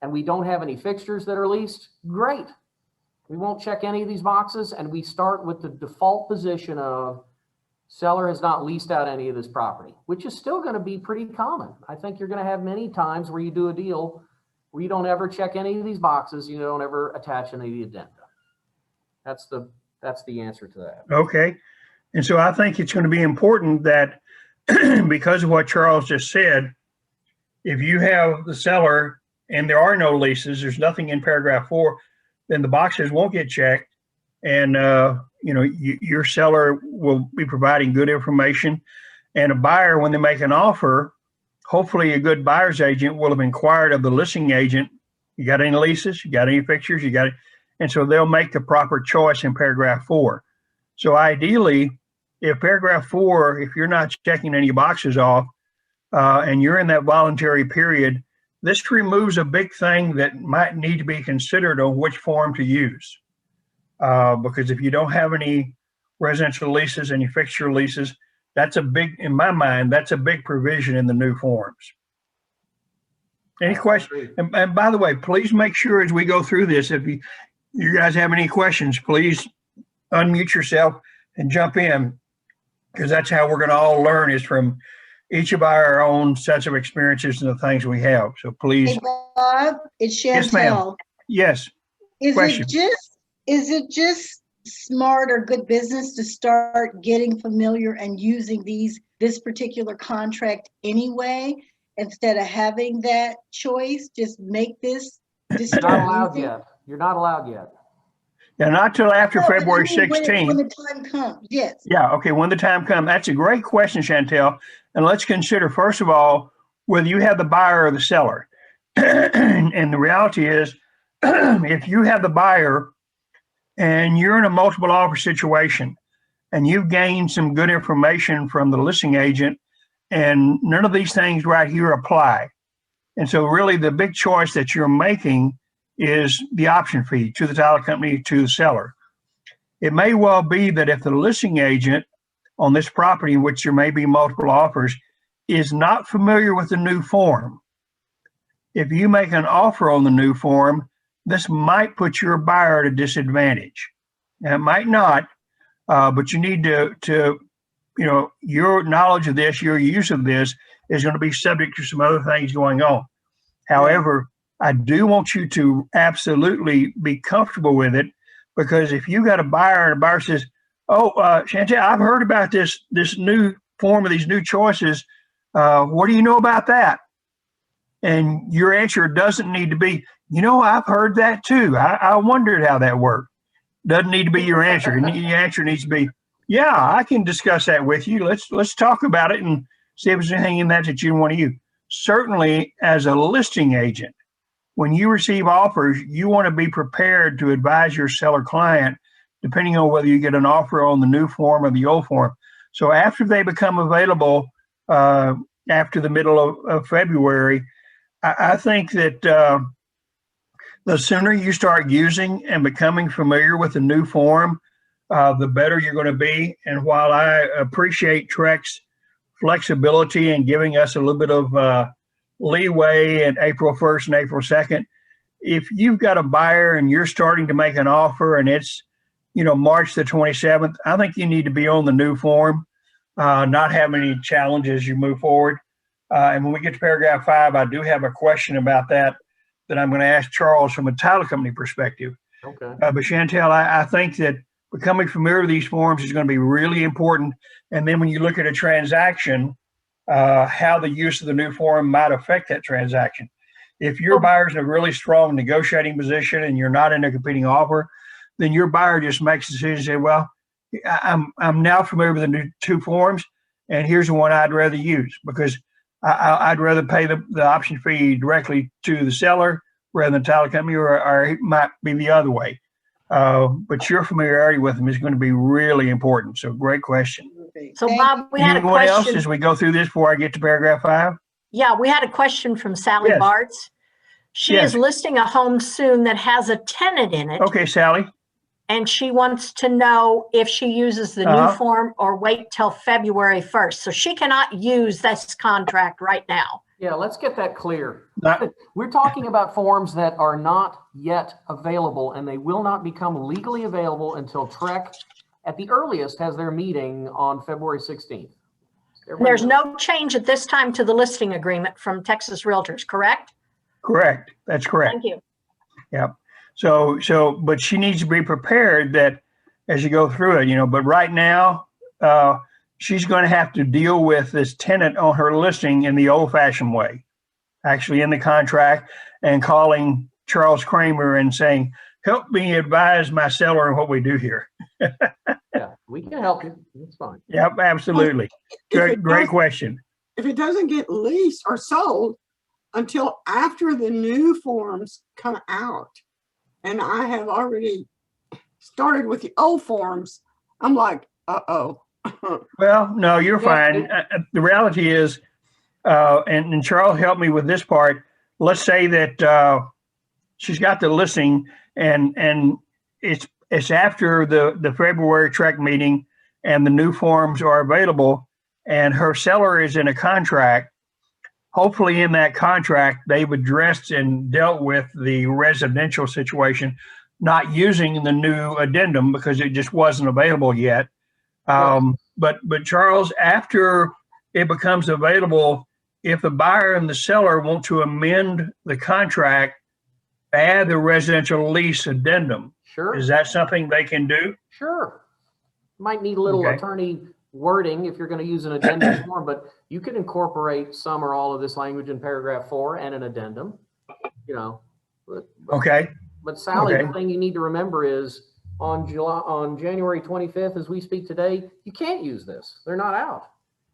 and we don't have any fixtures that are leased. Great. We won't check any of these boxes, and we start with the default position of seller has not leased out any of this property, which is still going to be pretty common. I think you're going to have many times where you do a deal where you don't ever check any of these boxes, you don't ever attach any of the addenda. That's the answer to that. Okay. And so I think it's going to be important that because of what Charles just said, if you have the seller and there are no leases, there's nothing in paragraph 4, then the boxes won't get checked. And, your seller will be providing good information. And a buyer, when they make an offer, hopefully a good buyer's agent will have inquired of the listing agent, you got any leases? You got any fixtures? You got it? And so they'll make the proper choice in paragraph 4. So ideally, if paragraph 4, if you're not checking any boxes off and you're in that voluntary period, this removes a big thing that might need to be considered on which form to use. Because if you don't have any residential leases, any fixture leases, that's a big, in my mind, that's a big provision in the new forms. Any questions? And by the way, please make sure as we go through this, if you guys have any questions, please unmute yourself and jump in, because that's how we're going to all learn, is from each of our own sets of experiences and the things we have. So please. Hey, Bob, it's Chantel. Yes, ma'am. Yes. Is it just smart or good business to start getting familiar and using this particular contract anyway, instead of having that choice? Just make this. You're not allowed yet. You're not allowed yet. Yeah, not till after February 16th. When the time comes, yes. Yeah, okay, when the time comes. That's a great question, Chantel. And let's consider, first of all, whether you have the buyer or the seller. And the reality is, if you have the buyer and you're in a multiple offer situation and you've gained some good information from the listing agent and none of these things right here apply. And so really the big choice that you're making is the option fee to the title company, to the seller. It may well be that if the listing agent on this property, in which there may be multiple offers, is not familiar with the new form, if you make an offer on the new form, this might put your buyer at a disadvantage. Now, it might not, but you need to your knowledge of this, your use of this is going to be subject to some other things going on. However, I do want you to absolutely be comfortable with it, because if you got a buyer and a buyer says, "Oh, Chantel, I've heard about this new form of these new choices. What do you know about that?" And your answer doesn't need to be, "I've heard that too. I wondered how that worked." Doesn't need to be your answer. Your answer needs to be, "Yeah, I can discuss that with you. Let's talk about it and see if there's anything in that you want to use." Certainly, as a listing agent, when you receive offers, you want to be prepared to advise your seller client, depending on whether you get an offer on the new form or the old form. So after they become available, after the middle of February, I think that the sooner you start using and becoming familiar with the new form, the better you're going to be. And while I appreciate Trek's flexibility and giving us a little bit of leeway in April 1st and April 2nd, if you've got a buyer and you're starting to make an offer and it's, March the 27th, I think you need to be on the new form, not have any challenges as you move forward. And when we get to paragraph 5, I do have a question about that I'm going to ask Charles from a title company perspective. Okay. But Chantel, I think that becoming familiar with these forms is going to be really important. And then when you look at a transaction, how the use of the new form might affect that transaction. If your buyer's in a really strong negotiating position and you're not in a competing offer, then your buyer just makes a decision and say, "Well, I'm now familiar with the new two forms, and here's the one I'd rather use, because I'd rather pay the option fee directly to the seller rather than the title company, or it might be the other way." But your familiarity with them is going to be really important. So great question. So Bob, we had a Anyone else question. as we go through this before I get to paragraph 5? Yeah, we had a question from Sally Yes. Bartz. She Yes. is listing a home soon that has a tenant in it. Okay, Sally. And she wants to know if she uses the new form or wait till February 1st. So she cannot use this contract right now. Yeah, let's get that clear. Not- We're talking about forms that are not yet available, and they will not become legally available until Trek, at the earliest, has their meeting on February 16th. There's no change at this time to the listing agreement from Texas Realtors, correct? Correct. That's correct. Thank you. Yep. But she needs to be prepared that as you go through it, but right now, she's going to have to deal with this tenant on her listing in the old fashioned way, actually in the contract, and calling Charles Kramer and saying, "Help me advise my seller on what we do here." Yeah, we can help you. It's fine. Yep, absolutely. Great question. If it doesn't get leased or sold until after the new forms come out, and I have already started with the old forms, I'm like, uh-oh. Well, no, you're fine. The reality is, and Charles helped me with this part. Let's say that she's got the listing, and it's after the February Trek meeting, and the new forms are available, and her seller is in a contract. Hopefully, in that contract, they've addressed and dealt with the residential situation, not using the new addendum because it just wasn't available yet. But Charles, after it becomes available, if the buyer and the seller want to amend the contract, add the residential lease addendum. Sure. Is that something they can do? Sure. Might need a little Okay. attorney wording if you're going to use an addendum form, but you could incorporate some or all of this language in paragraph 4 and an addendum, Okay. But Sally, Okay. the thing you need to remember is on January 25th, as we speak today, you can't use this. They're not out.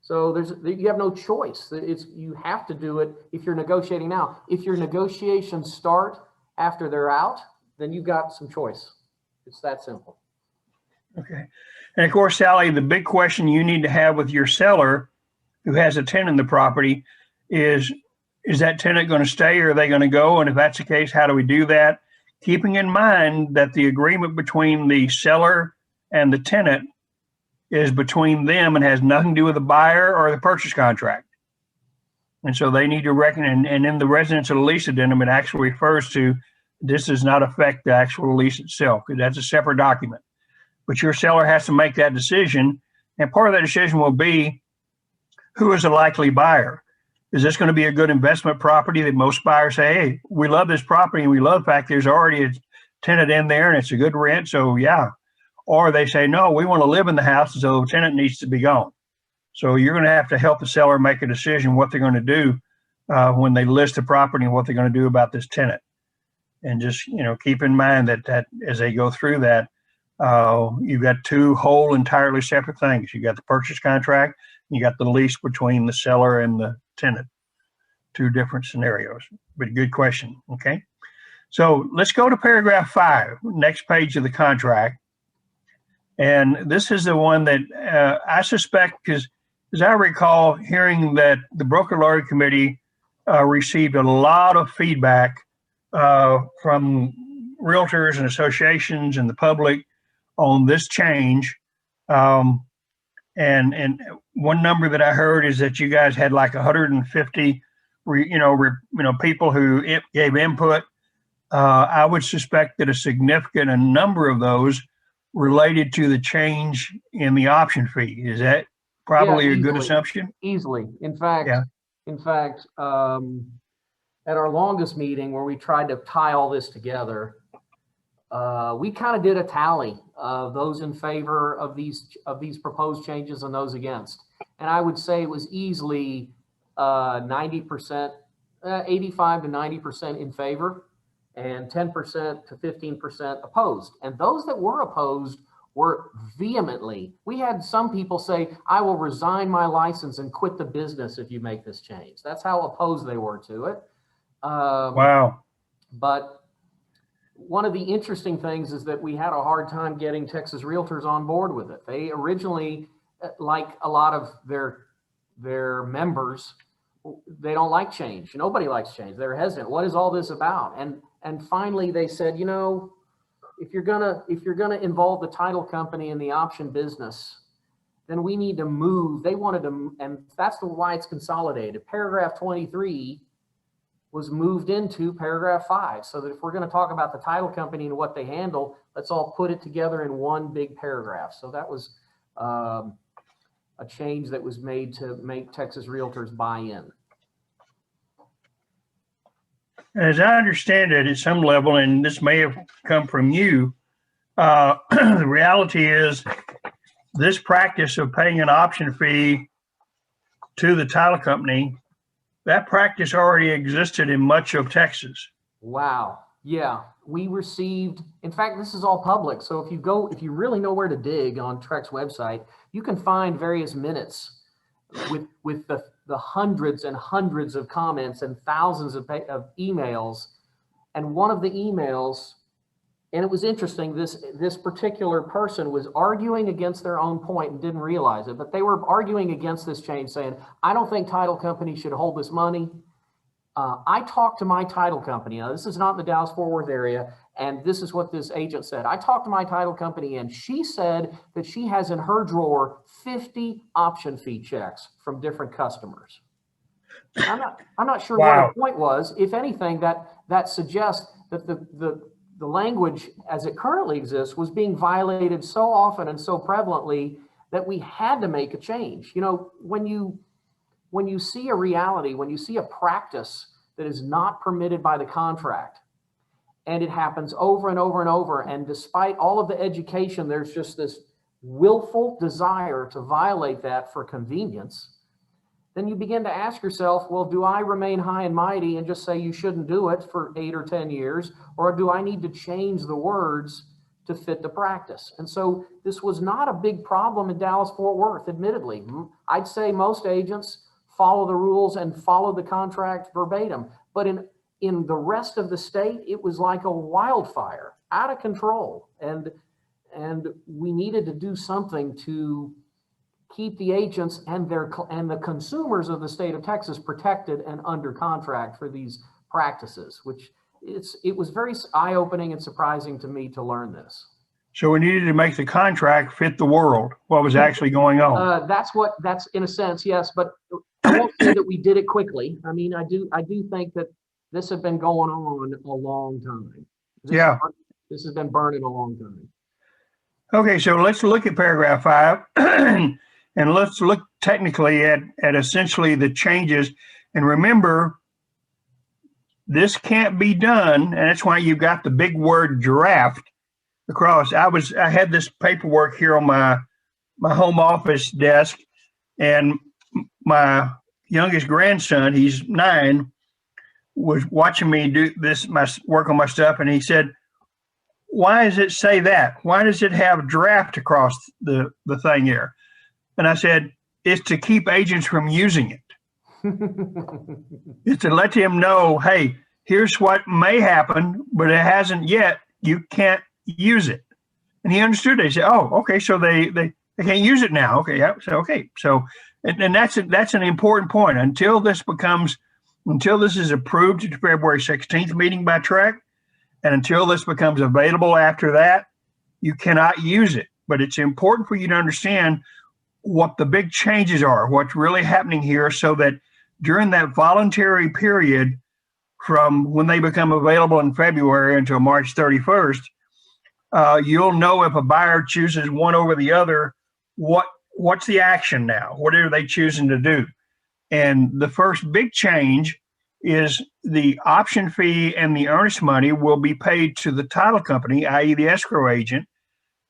So you have no choice. You have to do it if you're negotiating now. If your negotiations start after they're out, then you've got some choice. It's that simple. Okay. And of course, Sally, the big question you need to have with your seller who has a tenant in the property is that tenant going to stay or are they going to go? And if that's the case, how do we do that? Keeping in mind that the agreement between the seller and the tenant is between them and has nothing to do with the buyer or the purchase contract. And so they need to reckon, and in the residential lease addendum, it actually refers to this does not affect the actual lease itself, because that's a separate document. But your seller has to make that decision. And part of that decision will be, who is a likely buyer? Is this going to be a good investment property that most buyers say, hey, we love this property and we love the fact there's already a tenant in there and it's a good rent, so yeah. Or they say, no, we want to live in the house, so the tenant needs to be gone. So you're going to have to help the seller make a decision what they're going to do when they list the property and what they're going to do about this tenant. And just, keep in mind that as they go through that, you've got two whole entirely separate things. You got the purchase contract, you got the lease between the seller and the tenant. Two different scenarios, but good question. Okay. So let's go to paragraph 5, next page of the contract. And this is the one that I suspect, because as I recall hearing that the Broker Lawyer Committee received a lot of feedback from realtors and associations and the public on this change. And one number that I heard is that you guys had like 150, people who gave input. I would suspect that a significant number of those related to the change in the option fee. Is that probably a good assumption? Easily. In fact, at our longest meeting where we tried to tie all this together, we kind of did a tally of those in favor of these proposed changes and those against. And I would say it was easily 90%, 85 to 90% in favor, and 10% to 15% opposed. And those that were opposed were vehemently. We had some people say, I will resign my license and quit the business if you make this change. That's how opposed they were to it. Wow. But one of the interesting things is that we had a hard time getting Texas realtors on board with it. They originally, like a lot of their members, they don't like change. Nobody likes change. They're hesitant. What is all this about? And finally they said, if you're gonna involve the title company in the option business, then we need to move. They wanted to, and that's why it's consolidated. Paragraph 23 was moved into paragraph 5, so that if we're going to talk about the title company and what they handle, let's all put it together in one big paragraph. So that was a change that was made to make Texas realtors buy in. As I understand it, at some level, and this may have come from you, the reality is this practice of paying an option fee to the title company, that practice already existed in much of Texas. Wow. Yeah, we received, in fact, this is all public. So if you really know where to dig on TREC's website, you can find various minutes with the hundreds and hundreds of comments and thousands of emails. And one of the emails, and it was interesting, this particular person was arguing against their own point and didn't realize it, but they were arguing against this change, saying, I don't think title companies should hold this money. I talked to my title company. Now, this is not in the Dallas-Fort Worth area, and this is what this agent said. I talked to my title company, and she said that she has in her drawer 50 option fee checks from different customers. I'm not sure Wow. what the point was. If anything, that suggests that the language as it currently exists was being violated so often and so prevalently that we had to make a change. When you see a reality, when you see a practice that is not permitted by the contract, and it happens over and over and over, and despite all of the education, there's just this willful desire to violate that for convenience, then you begin to ask yourself, well, do I remain high and mighty and just say you shouldn't do it for 8 or 10 years, or do I need to change the words to fit the practice? And so this was not a big problem in Dallas-Fort Worth, admittedly. I'd say most agents follow the rules and follow the contract verbatim, but in the rest of the state, it was like a wildfire, out of control. And we needed to do something to keep the agents and the consumers of the state of Texas protected and under contract for these practices, which it was very eye-opening and surprising to me to learn this. So we needed to make the contract fit the world, what was actually going on. That's in a sense, yes, but I won't say that we did it quickly. I mean, I do think that this had been going on a long time. This has been burning a long time. Okay, so let's look at paragraph 5 and let's look technically at essentially the changes. And remember, this can't be done, and that's why you've got the big word draft across. I had this paperwork here on my home office desk, and my youngest grandson, he's 9, was watching me do this, my work on my stuff, and he said, "Why does it say that? Why does it have draft across the thing here?" And I said, "It's to keep agents from using it. It's to let them know, hey, here's what may happen, but it hasn't yet. You can't use it." And he understood it. He said, "Oh, okay, so they can't use it now." Okay, yeah, so okay, so and that's an important point. Until this is approved at the February 16th meeting by TREC, and until this becomes available after that, you cannot use it. But it's important for you to understand what the big changes are, what's really happening here, so that during that voluntary period from when they become available in February until March 31st, you'll know if a buyer chooses one over the other, what's the action now? What are they choosing to do? And the first big change is the option fee and the earnest money will be paid to the title company, i.e. the escrow agent.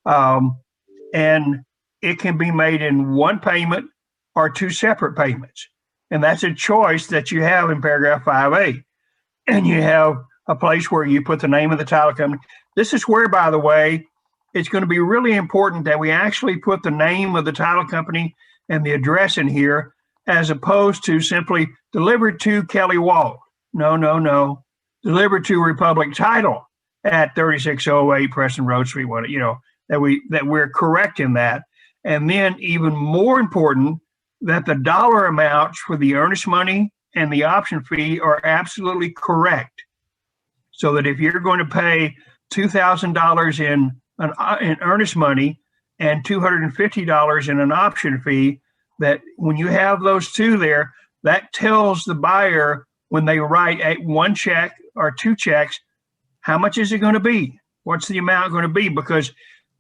And it can be made in one payment or 2 separate payments. And that's a choice that you have in paragraph 5A. And you have a place where you put the name of the title company. This is where, by the way, it's going to be really important that we actually put the name of the title company and the address in here, as opposed to simply delivered to Kelly Wall. No. Delivered to Republic Title at 3608 Preston Road, Suite 1, that we're correct in that. And then even more important, that the dollar amounts for the earnest money and the option fee are absolutely correct. So that if you're going to pay $2,000 in earnest money and $250 in an option fee, that when you have those two there, that tells the buyer when they write one check or 2 checks, how much is it going to be? What's the amount going to be? Because,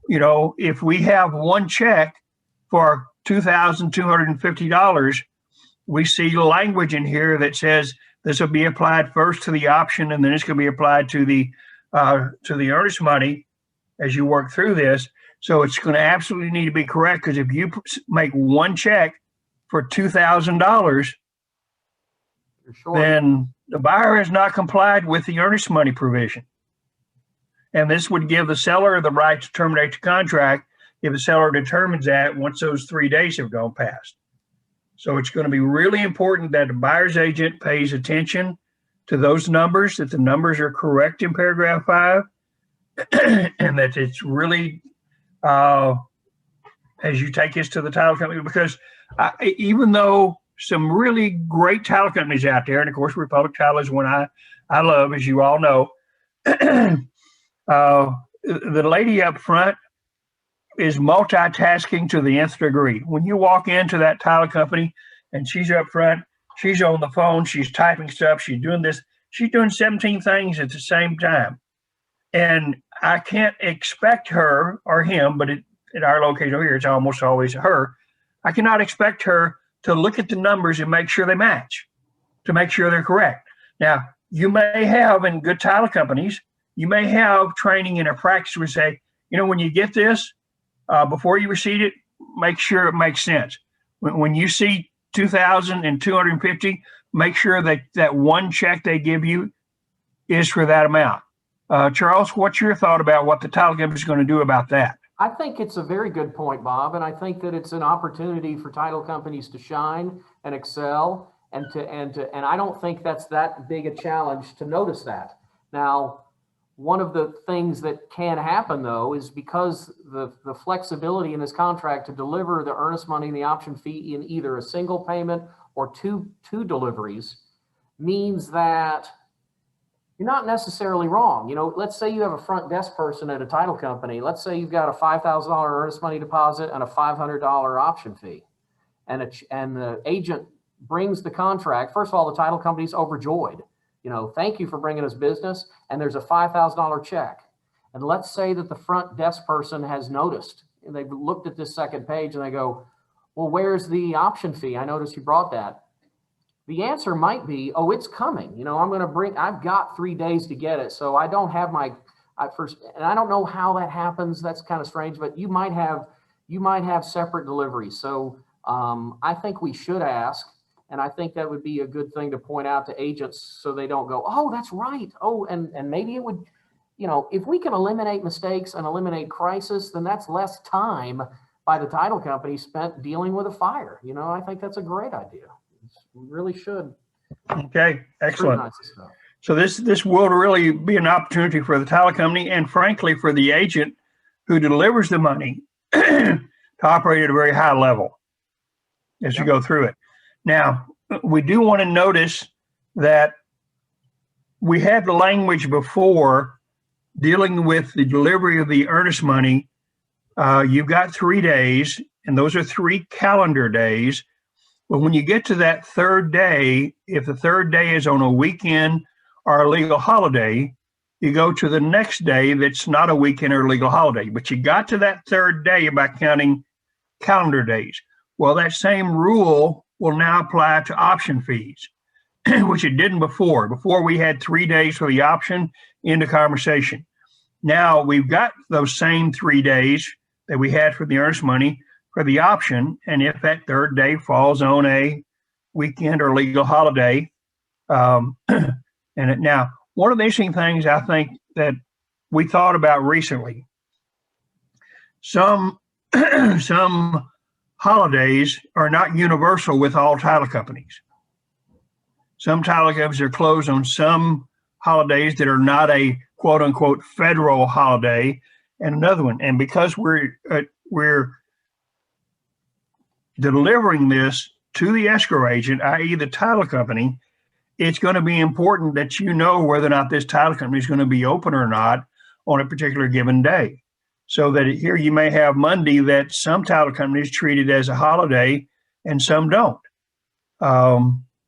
if we have one check for $2,250, we see language in here that says this will be applied first to the option, and then it's going to be applied to the earnest money as you work through this. So it's going to absolutely need to be correct, because if you make one check for $2,000, then the buyer has not complied with the earnest money provision. And this would give the seller the right to terminate the contract if the seller determines that once those 3 days have gone past. So it's going to be really important that the buyer's agent pays attention to those numbers, that the numbers are correct in paragraph 5, and that it's really, as you take this to the title company, because even though some really great title companies out there, and of course Republic Title is one I love, as you all know, the lady up front is multitasking to the nth degree. When you walk into that title company and she's up front, she's on the phone, she's typing stuff, she's doing this, she's doing 17 things at the same time. And I can't expect her or him, but at our location over here, it's almost always her. I cannot expect her to look at the numbers and make sure they match, to make sure they're correct. Now, you may have in good title companies, you may have training in a practice where say, when you get this, before you receive it, make sure it makes sense. When you see $2,250, make sure that one check they give you is for that amount. Charles, what's your thought about what the title company is going to do about that? I think it's a very good point, Bob, and I think that it's an opportunity for title companies to shine and excel, and I don't think that's that big a challenge to notice that. Now, one of the things that can happen, though, is because the flexibility in this contract to deliver the earnest money and the option fee in either a single payment or two deliveries means that you're not necessarily wrong. Let's say you have a front desk person at a title company. Let's say you've got a $5,000 earnest money deposit and a $500 option fee. And the agent brings the contract. First of all, the title company's overjoyed. Thank you for bringing us business. And there's a $5,000 check. And let's say that the front desk person has noticed and they've looked at this second page and they go, well, where's the option fee? I noticed you brought that. The answer might be, oh, it's coming. You know, I've got 3 days to get it. So I don't have and I don't know how that happens. That's kind of strange, but you might have separate deliveries. So I think we should ask, and I think that would be a good thing to point out to agents so they don't go, oh, that's right. Oh, and maybe it would, you know, if we can eliminate mistakes and eliminate crisis, then that's less time by the title company spent dealing with a fire. You know, I think that's a great idea. We really should. Okay, excellent. Scrutinize this stuff. So this will really be an opportunity for the title company and frankly for the agent who delivers the money to operate at a very high level as you go through it. Now, we do want to notice that we had the language before dealing with the delivery of the earnest money. You've got 3 days, and those are 3 calendar days. But when you get to that third day, if the third day is on a weekend or a legal holiday, you go to the next day that's not a weekend or legal holiday. But you got to that third day by counting calendar days. Well, that same rule will now apply to option fees, which it didn't before. Before we had 3 days for the option, into conversation. Now we've got those same 3 days that we had for the earnest money for the option, and if that third day falls on a weekend or legal holiday, now one of the interesting things I think that we thought about recently, some holidays are not universal with all title companies. Some title companies are closed on some holidays that are not a quote unquote federal holiday, and another one. And because we're delivering this to the escrow agent, i.e. the title company, it's going to be important that you know whether or not this title company is going to be open or not on a particular given day. So that here you may have Monday that some title companies treated as a holiday and some don't.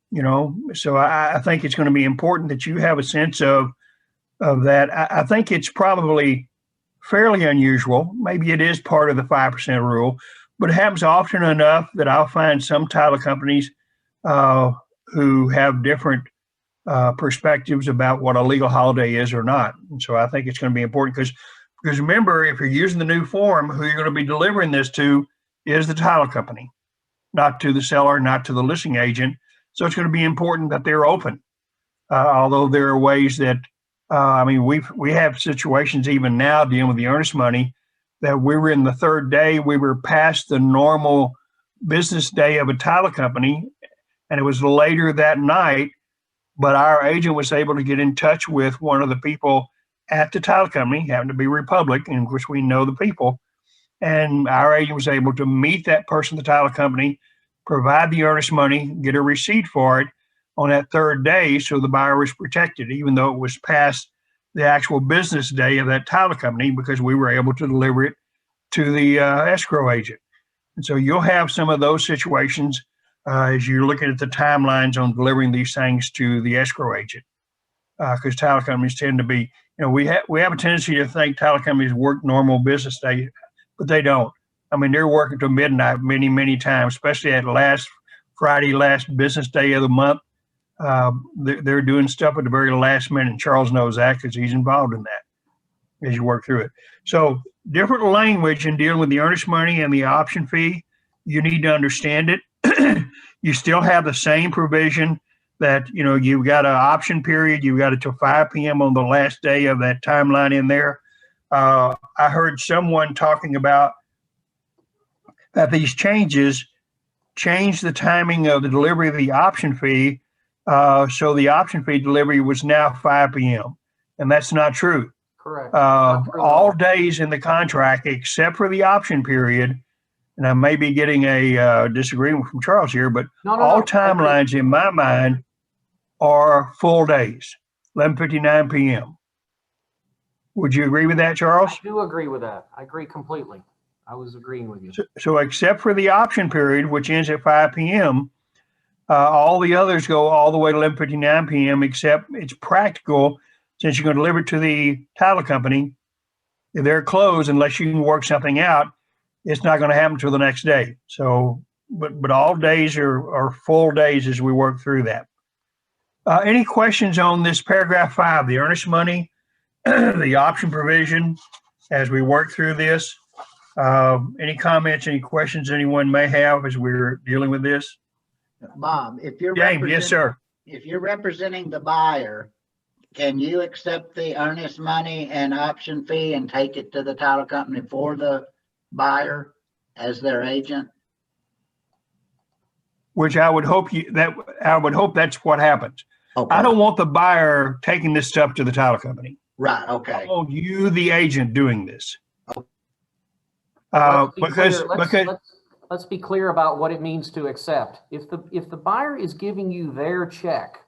You know, so I think it's going to be important that you have a sense of that. I think it's probably fairly unusual. Maybe it is part of the 5% rule, but it happens often enough that I'll find some title companies who have different perspectives about what a legal holiday is or not. And so I think it's going to be important because remember, if you're using the new form, who you're going to be delivering this to is the title company, not to the seller, not to the listing agent. So it's going to be important that they're open. Although there are ways that, we have situations even now dealing with the earnest money that we were in the third day, we were past the normal business day of a title company, and it was later that night, but our agent was able to get in touch with one of the people at the title company, happened to be Republic, in which we know the people, and our agent was able to meet that person at the title company, provide the earnest money, get a receipt for it on that third day, so the buyer was protected, even though it was past the actual business day of that title company, because we were able to deliver it to the escrow agent. And so you'll have some of those situations as you're looking at the timelines on delivering these things to the escrow agent, because title companies tend to be, we have a tendency to think title companies work normal business days, but they don't. I mean, they're working till midnight many, many times, especially at last Friday, last business day of the month. They're doing stuff at the very last minute. And Charles knows that because he's involved in that as you work through it. So different language in dealing with the earnest money and the option fee. You need to understand it. You still have the same provision that, you've got an option period. You've got it till 5 p.m. on the last day of that timeline in there. I heard someone talking about that these changes change the timing of the delivery of the option fee. So the option fee delivery was now 5 p.m. And that's not true. Correct. All days in the contract, except for the option period, and I may be getting a disagreement from Charles here, but all timelines in my mind are full days, 11:59 p.m. Would you agree with that, Charles? I do agree with that. I agree completely. I was agreeing with you. So except for the option period, which ends at 5 p.m., all the others go all the way to 11:59 p.m., except it's practical, since you're going to deliver it to the title company, if they're closed, unless you can work something out, it's not going to happen till the next day. So, but all days are full days as we work through that. Any questions on this paragraph 5, the earnest money, the option provision, as we work through this? Any comments, any questions anyone may have as we're dealing with this? Bob, if you're James, yes, sir. if you're representing the buyer, can you accept the earnest money and option fee and take it to the title company for the buyer as their agent? Which I would hope that's what happens. Okay. I don't want the buyer taking this stuff to the title company. Right, I okay. want you, the agent, doing this. Let's be Because clear. Let's be clear about what it means to accept. If the buyer is giving you their check,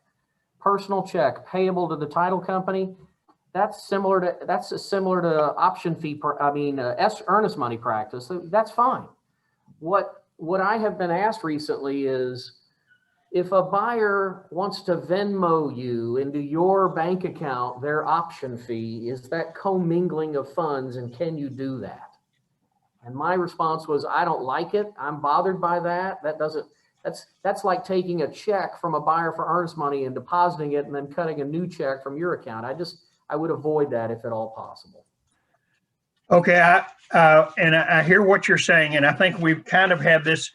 personal check payable to the title company, that's similar to option fee. Earnest money practice. So that's fine. What I have been asked recently is, if a buyer wants to Venmo you into your bank account their option fee, is that commingling of funds, and can you do that? And my response was, I don't like it. I'm bothered by that. That's like taking a check from a buyer for earnest money and depositing it and then cutting a new check from your account. I would avoid that if at all possible. Okay, I hear what you're saying, and I think we've kind of had this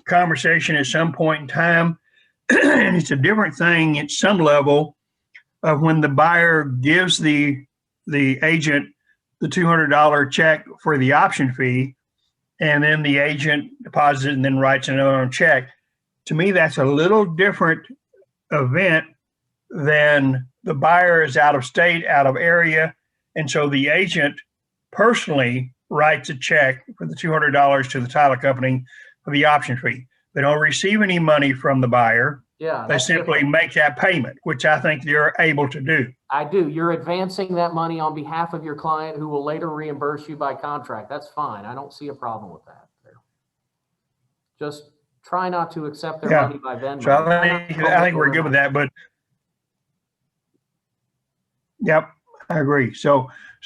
conversation at some point in time, and it's a different thing at some level of when the buyer gives the agent the $200 check for the option fee, and then the agent deposits it and then writes another check. To me, that's a little different event than the buyer is out of state, out of area, and so the agent personally writes a check for the $200 to the title company for the option fee. They don't receive any money from the buyer. Yeah, They simply make that payment, which I think they're able to do. I do. You're advancing that money on behalf of your client, who will later reimburse you by contract. That's fine. I don't see a problem with that. Just try not to accept their money by Venmo. So I think we're good with that. But yep, I agree.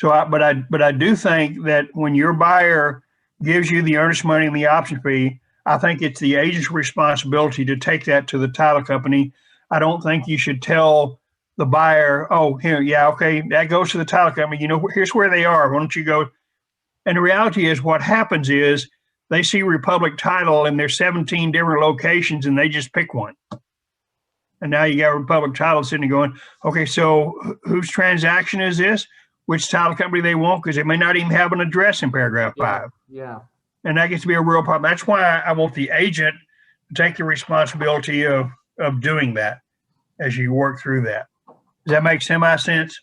But I do think that when your buyer gives you the earnest money and the option fee, I think it's the agent's responsibility to take that to the title company. I don't think you should tell the buyer, oh, here, yeah, okay, that goes to the title company. You know, here's where they are. Why don't you go? And the reality is, what happens is they see Republic Title and there's 17 different locations, and they just pick one. And now you got Republic Title sitting there going, okay, so whose transaction is this? Which title company they want? Because they may not even have an address in paragraph 5. Yeah. And that gets to be a real problem. That's why I want the agent to take the responsibility of doing that as you work through that. Does that make semi-sense?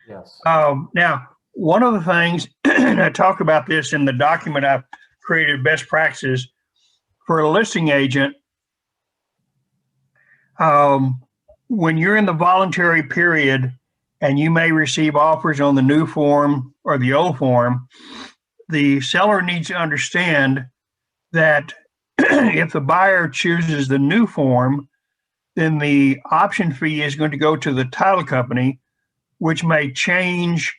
Yes. Now, one of the things, and I talk about this in the document I've created, best practices for a listing agent. When you're in the voluntary period and you may receive offers on the new form or the old form, the seller needs to understand that if the buyer chooses the new form, then the option fee is going to go to the title company, which may change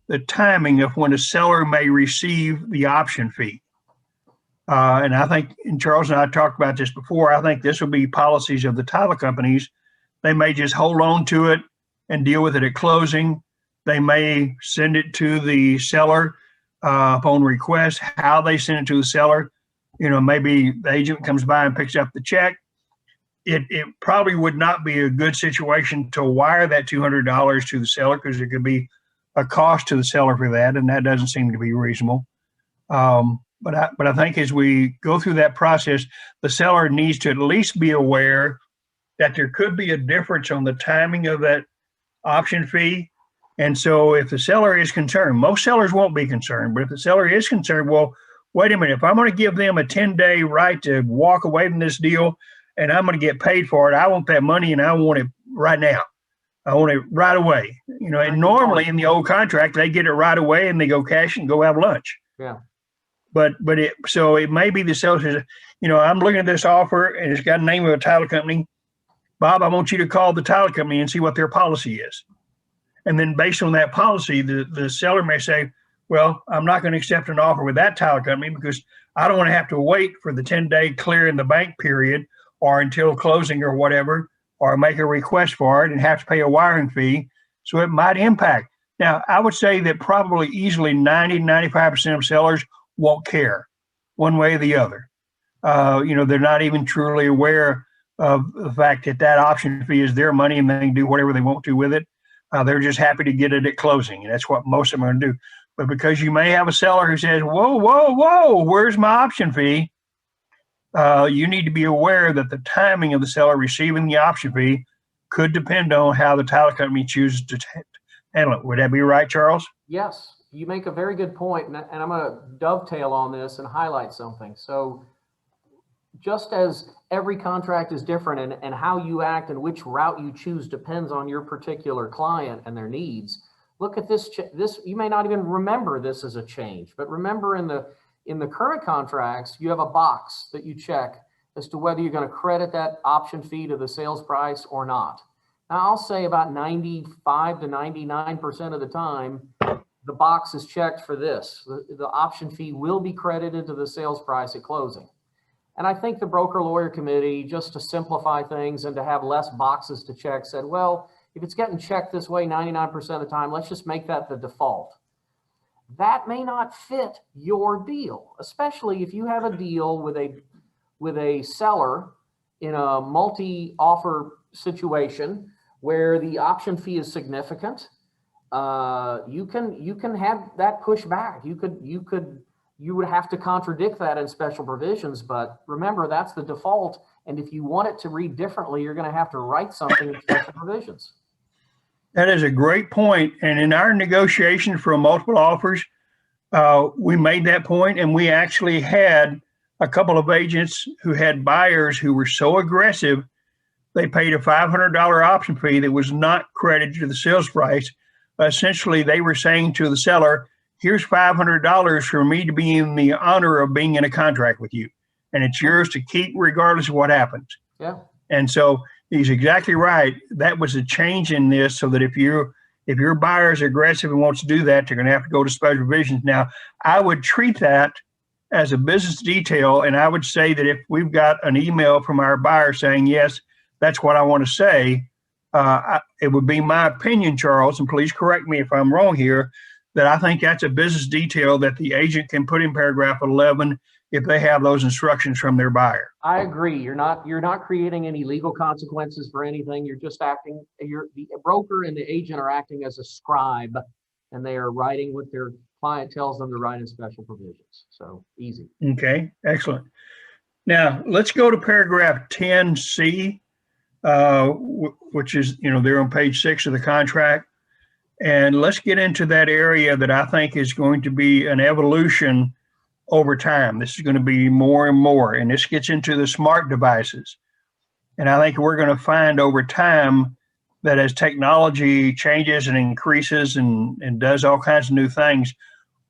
the timing of when a seller may receive the option fee. And I think, and Charles and I talked about this before, I think this will be policies of the title companies. They may just hold on to it and deal with it at closing. They may send it to the seller upon request. How they send it to the seller, you know, maybe the agent comes by and picks up the check. It probably would not be a good situation to wire that $200 to the seller, because there could be a cost to the seller for that, and that doesn't seem to be reasonable. But I think as we go through that process, the seller needs to at least be aware that there could be a difference on the timing of that option fee. And so if the seller is concerned, most sellers won't be concerned, but if the seller is concerned, well, wait a minute, if I'm going to give them a 10-day right to walk away from this deal and I'm going to get paid for it, I want that money and I want it right now. I want it right away. You know, and normally in the old contract, they get it right away and they go cash and go have lunch. Yeah. But it may be the seller says, you know, I'm looking at this offer and it's got a name of a title company. Bob, I want you to call the title company and see what their policy is. And then based on that policy, the seller may say, well, I'm not going to accept an offer with that title company because I don't want to have to wait for the 10-day clear in the bank period or until closing or whatever, or make a request for it and have to pay a wiring fee. So it might impact. Now, I would say that probably easily 90-95% of sellers won't care one way or the other. They're not even truly aware of the fact that that option fee is their money and they can do whatever they want to with it. They're just happy to get it at closing. And that's what most of them are going to do. But because you may have a seller who says, whoa, where's my option fee? You need to be aware that the timing of the seller receiving the option fee could depend on how the title company chooses to handle it. Would that be right, Charles? Yes, you make a very good point, and I'm going to dovetail on this and highlight something. So just as every contract is different and how you act and which route you choose depends on your particular client and their needs, look at this. You may not even remember this as a change, but remember in the current contracts, you have a box that you check as to whether you're going to credit that option fee to the sales price or not. Now, I'll say about 95 to 99% of the time, the box is checked for this. The option fee will be credited to the sales price at closing. And I think the broker-lawyer committee, just to simplify things and to have less boxes to check, said, well, if it's getting checked this way 99% of the time, let's just make that the default. That may not fit your deal, especially if you have a deal with a seller in a multi-offer situation where the option fee is significant. You can have that pushed back. You would have to contradict that in special provisions, but remember, that's the default. And if you want it to read differently, you're going to have to write something in special provisions. That is a great point. And in our negotiations for multiple offers, we made that point, and we actually had a couple of agents who had buyers who were so aggressive, they paid a $500 option fee that was not credited to the sales price. Essentially, they were saying to the seller, here's $500 for me to be in the honor of being in a contract with you. And it's yours to keep regardless of what happens. Yeah. And so he's exactly right. That was a change in this, so that if your buyer is aggressive and wants to do that, they're going to have to go to special provisions. Now, I would treat that as a business detail, and I would say that if we've got an email from our buyer saying, yes, that's what I want to say, it would be my opinion, Charles, and please correct me if I'm wrong here, that I think that's a business detail that the agent can put in paragraph 11 if they have those instructions from their buyer. I agree. You're not creating any legal consequences for anything. You're just acting, the broker and the agent are acting as a scribe, and they are writing what their client tells them to write in special provisions. So easy. Okay, excellent. Now let's go to paragraph 10C, which is, they're on page 6 of the contract. And let's get into that area that I think is going to be an evolution over time. This is going to be more and more, and this gets into the smart devices. And I think we're going to find over time that as technology changes and increases and does all kinds of new things,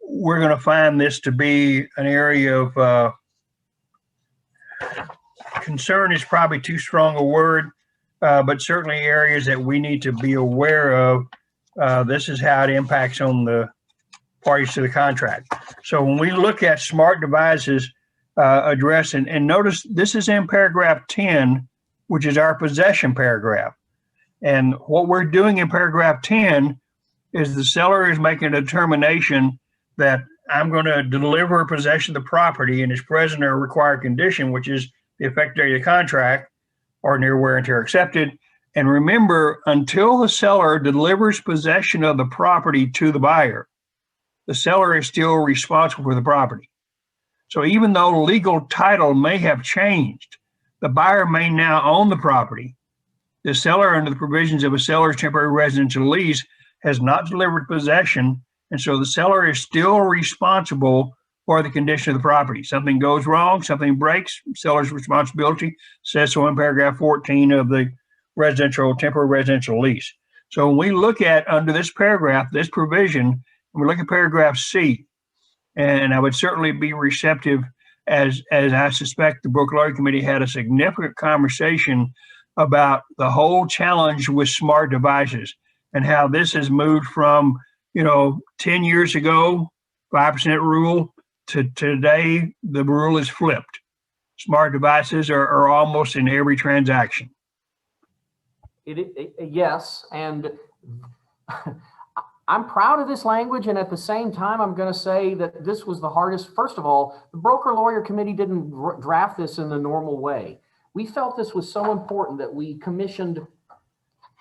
we're going to find this to be an area of concern is probably too strong a word, but certainly areas that we need to be aware of. This is how it impacts on the parties to the contract. So when we look at smart devices address, and notice this is in paragraph 10, which is our possession paragraph. And what we're doing in paragraph 10 is the seller is making a determination that I'm going to deliver possession of the property in its present or required condition, which is the effective date of the contract or near wear and tear accepted. And remember, until the seller delivers possession of the property to the buyer, the seller is still responsible for the property. So even though legal title may have changed, the buyer may now own the property. The seller, under the provisions of a seller's temporary residential lease, has not delivered possession, and so the seller is still responsible for the condition of the property. Something goes wrong, something breaks, seller's responsibility, says so in paragraph 14 of the temporary residential lease. So when we look at, under this paragraph, this provision, and we look at paragraph C, and I would certainly be receptive, as I suspect the broker-lawyer committee had a significant conversation about the whole challenge with smart devices. and how this has moved from, 10 years ago, 5% rule, to today, the rule is flipped. Smart devices are almost in every transaction. Yes, and I'm proud of this language, and at the same time, I'm going to say that this was the hardest. First of all, the broker lawyer committee didn't draft this in the normal way. We felt this was so important that we commissioned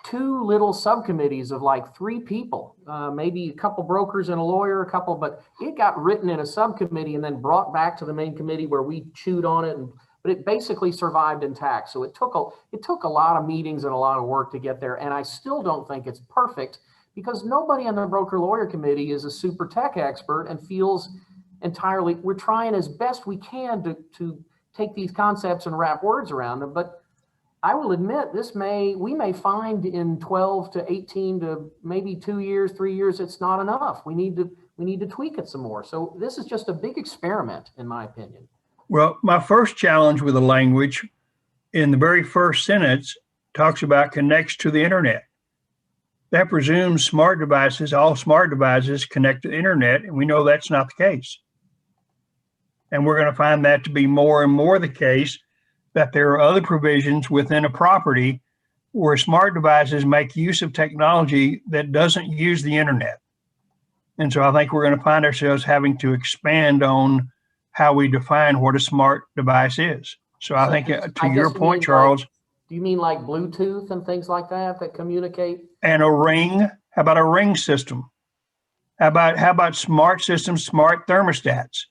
2 little subcommittees of like 3 people, maybe a couple brokers and a lawyer, but it got written in a subcommittee and then brought back to the main committee where we chewed on it, but it basically survived intact. So it took a lot of meetings and a lot of work to get there, and I still don't think it's perfect, because nobody on the broker lawyer committee is a super tech expert and feels entirely. We're trying as best we can to take these concepts and wrap words around them. But I will admit, we may find in 12 to 18 to maybe 2 years, 3 years, it's not enough. We need to tweak it some more. So this is just a big experiment, in my opinion. Well, my first challenge with the language in the very first sentence talks about connects to the internet. That presumes all smart devices connect to the internet, and we know that's not the case. And we're going to find that to be more and more the case, that there are other provisions within a property where smart devices make use of technology that doesn't use the internet. And so I think we're going to find ourselves having to expand on how we define what a smart device is. So I think to your point, Charles. Do you mean like Bluetooth and things like that communicate? And a ring. How about a ring system? How about smart systems, smart thermostats,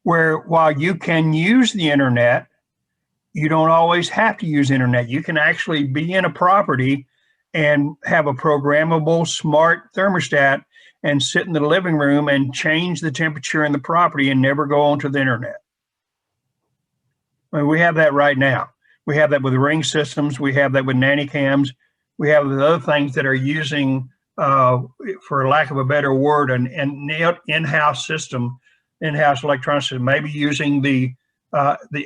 where while you can use the internet, you don't always have to use internet. You can actually be in a property and have a programmable smart thermostat and sit in the living room and change the temperature in the property and never go onto the internet. I mean, we have that right now. We have that with ring systems. We have that with nanny cams. We have the other things that are using, for lack of a better word, an in-house system, in-house electronic system, maybe using the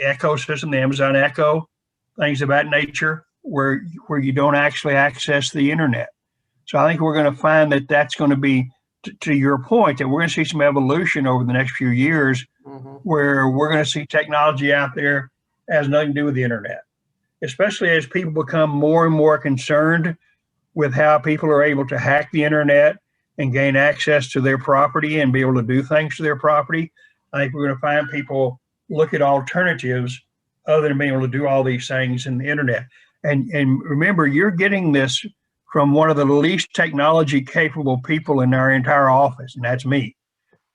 Echo system, the Amazon Echo, things of that nature, where you don't actually access the internet. So I think we're going to find that that's going to be, to your point, that we're going to see some evolution over the next few years, where we're going to see technology out there that has nothing to do with the internet, especially as people become more and more concerned with how people are able to hack the internet and gain access to their property and be able to do things to their property. I think we're going to find people look at alternatives other than being able to do all these things in the internet. And remember, you're getting this from one of the least technology capable people in our entire office, and that's me.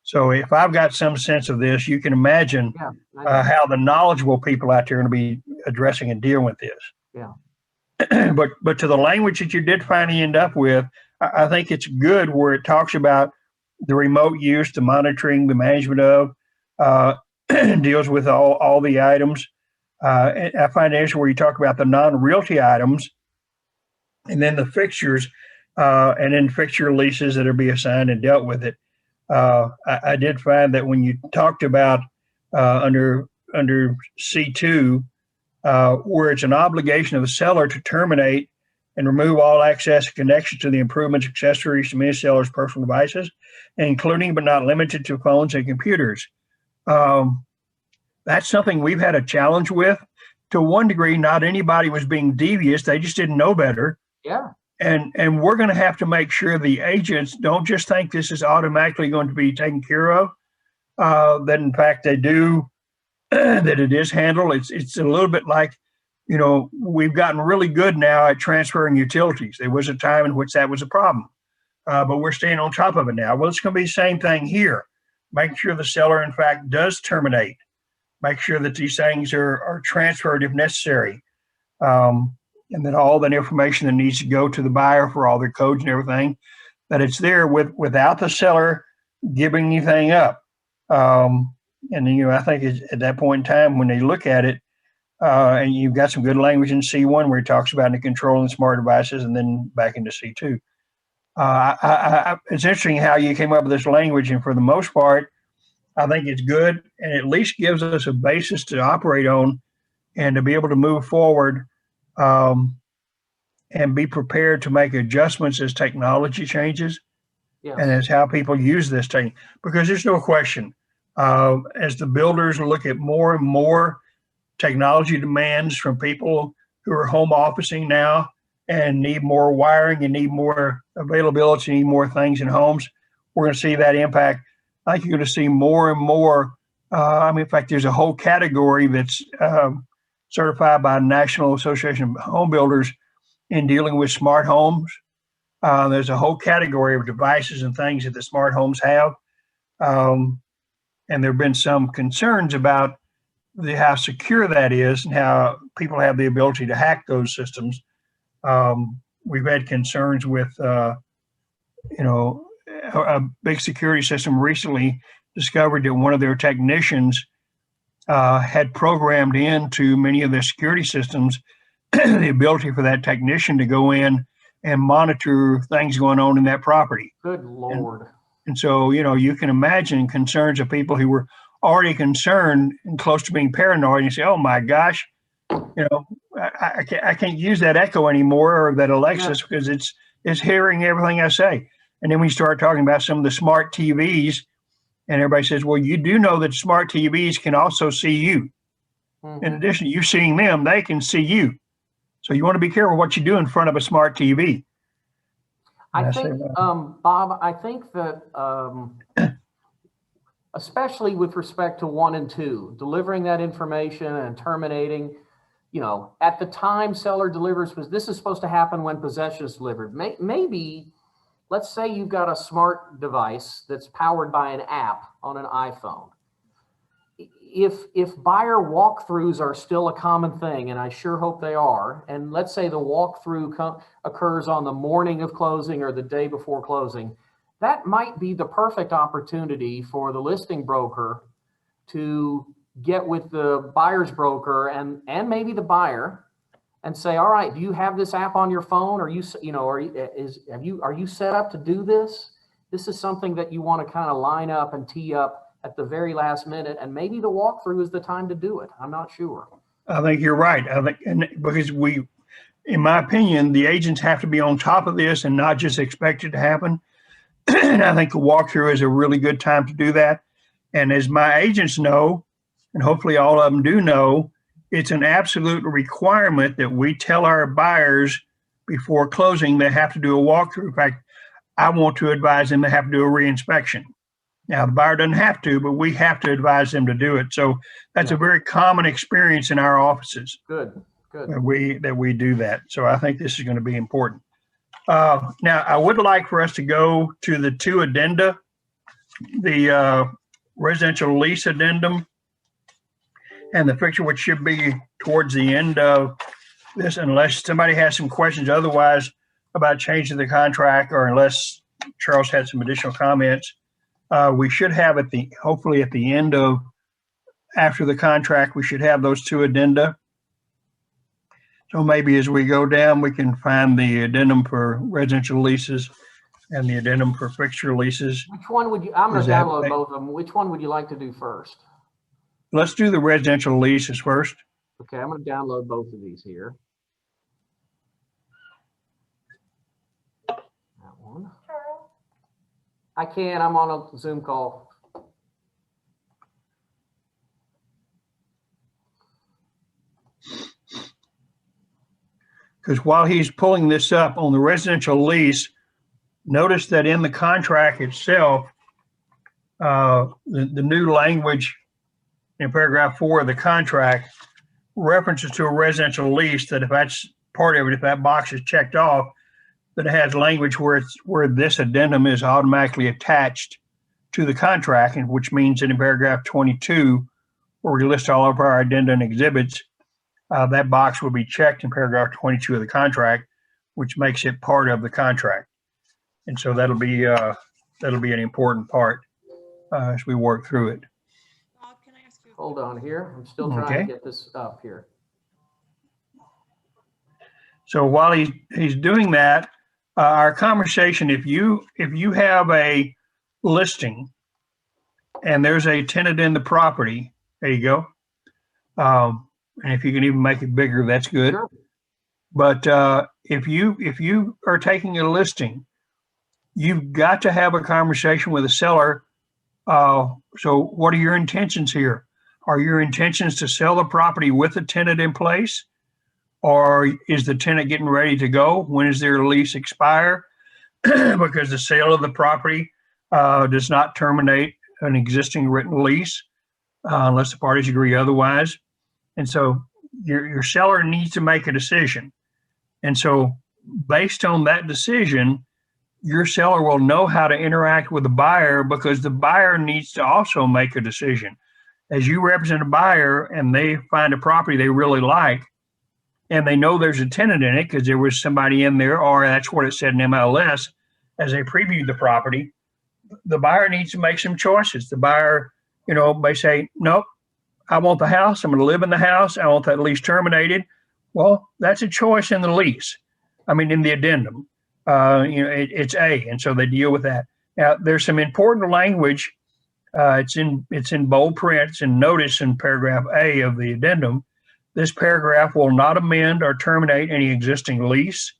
So if I've got some sense of this, you can imagine how the knowledgeable people out there are going to be addressing and dealing with this. Yeah. But to the language that you did finally end up with, I think it's good where it talks about the remote use, the monitoring, the management of, deals with all the items. And I find it interesting where you talk about the non-realty items and then the fixtures, and then fixture leases that are be assigned and dealt with it. I did find that when you talked about under C2, where it's an obligation of the seller to terminate and remove all access and connection to the improvements, accessories to many sellers' personal devices, including but not limited to phones and computers. That's something we've had a challenge with. To one degree, not anybody was being devious. They just didn't know better. Yeah. And we're going to have to make sure the agents don't just think this is automatically going to be taken care of, that in fact they do, that it is handled. It's a little bit like, we've gotten really good now at transferring utilities. There was a time in which that was a problem, but we're staying on top of it now. Well, it's going to be the same thing here. Make sure the seller, in fact, does terminate. Make sure that these things are transferred if necessary. And that all that information that needs to go to the buyer for all their codes and everything, that it's there without the seller giving anything up. And I think at that point in time when they look at it, and you've got some good language in C1 where it talks about the controlling smart devices, and then back into C2. It's interesting how you came up with this language, and for the most part, I think it's good, and at least gives us a basis to operate on and to be able to move forward. and be prepared to make adjustments as technology changes Yes. and as how people use this thing. Because there's no question, as the builders look at more and more technology demands from people who are home officing now and need more wiring and need more availability, need more things in homes, we're going to see that impact. I think you're going to see more and more. In fact, there's a whole category that's certified by National Association of Home Builders in dealing with smart homes. There's a whole category of devices and things that the smart homes have. And there have been some concerns about how secure that is and how people have the ability to hack those systems. We've had concerns with, a big security system recently discovered that one of their technicians had programmed into many of the security systems the ability for that technician to go in and monitor things going on in that property. Good Lord. And so, you can imagine concerns of people who were already concerned and close to being paranoid, and you say, oh my gosh, I can't use that Echo anymore or that Alexis because it's hearing everything I say. And then we start talking about some of the smart TVs, and everybody says, well, you do know that smart TVs can also see you. Mhm. In addition to you seeing them, they can see you. So you want to be careful what you do in front of a smart TV. I think, Bob, I think that especially with respect to 1 and 2, delivering that information and terminating, at the time seller delivers, this is supposed to happen when possession is delivered. Maybe, let's say you've got a smart device that's powered by an app on an iPhone. If buyer walkthroughs are still a common thing, and I sure hope they are, and let's say the walkthrough occurs on the morning of closing or the day before closing, that might be the perfect opportunity for the listing broker to get with the buyer's broker and maybe the buyer and say, all right, do you have this app on your phone? Are you set up to do this? This is something that you want to kind of line up and tee up at the very last minute, and maybe the walkthrough is the time to do it. I'm not sure. I think you're right. Because in my opinion, the agents have to be on top of this and not just expect it to happen. And I think the walkthrough is a really good time to do that. And as my agents know, and hopefully all of them do know, it's an absolute requirement that we tell our buyers before closing they have to do a walkthrough. In fact, I want to advise them they have to do a reinspection. Now, the buyer doesn't have to, but we have to advise them to do it. So that's a very common experience in our offices. Good. That we do that. So I think this is going to be important. Now, I would like for us to go to the 2 addenda, the residential lease addendum and the fixture, which should be towards the end of this, unless somebody has some questions otherwise about changing the contract, or unless Charles had some additional comments. We should have hopefully at the end of, after the contract, we should have those 2 addenda. So maybe as we go down, we can find the addendum for residential leases and the addendum for fixture leases. Which one would you, I'm going to download both of them. Which one would you like to do first? Let's do the residential leases first. Okay, I'm going to download both of these here. That one. I can, I'm on a Zoom call. Because while he's pulling this up on the residential lease, notice that in the contract itself, the new language in paragraph 4 of the contract references to a residential lease, that if that's part of it, if that box is checked off, that it has language where this addendum is automatically attached to the contract, and which means that in paragraph 22, where we list all of our addenda and exhibits, that box will be checked in paragraph 22 of the contract, which makes it part of the contract. And so that'll be an important part as we work through it. Bob, can I ask you? Hold on here. I'm still trying to get this up here. So while he's doing that, our conversation, if you have a listing and there's a tenant in the property, there you go. And if you can even make it bigger, that's good. Sure. But if you are taking a listing, you've got to have a conversation with the seller. So what are your intentions here? Are your intentions to sell the property with a tenant in place? Or is the tenant getting ready to go? When does their lease expire? Because the sale of the property does not terminate an existing written lease unless the parties agree otherwise. And so your seller needs to make a decision. And so based on that decision, your seller will know how to interact with the buyer, because the buyer needs to also make a decision. As you represent a buyer and they find a property they really like, and they know there's a tenant in it because there was somebody in there, or that's what it said in MLS as they previewed the property, the buyer needs to make some choices. The buyer, may say, nope, I want the house. I'm going to live in the house. I want that lease terminated. Well, that's a choice in the lease. In the addendum. It's A, and so they deal with that. Now, there's some important language. It's in bold print. It's in notice in paragraph A of the addendum. This paragraph will not amend or terminate any existing lease.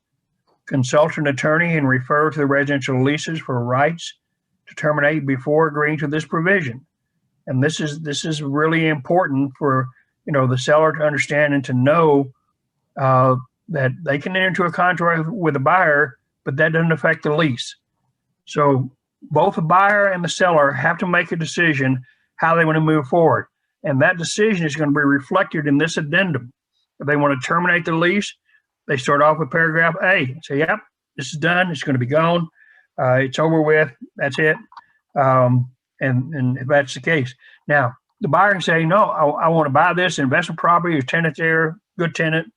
Consult an attorney and refer to the residential leases for rights to terminate before agreeing to this provision. And this is really important for the seller to understand and to know that they can enter into a contract with a buyer, but that doesn't affect the lease. So both the buyer and the seller have to make a decision how they want to move forward. And that decision is going to be reflected in this addendum. If they want to terminate the lease, they start off with paragraph A. Say, yep, this is done. It's going to be gone. It's over with. That's it. And if that's the case. Now, the buyer can say, no, I want to buy this investment property. There's tenant there, good tenant.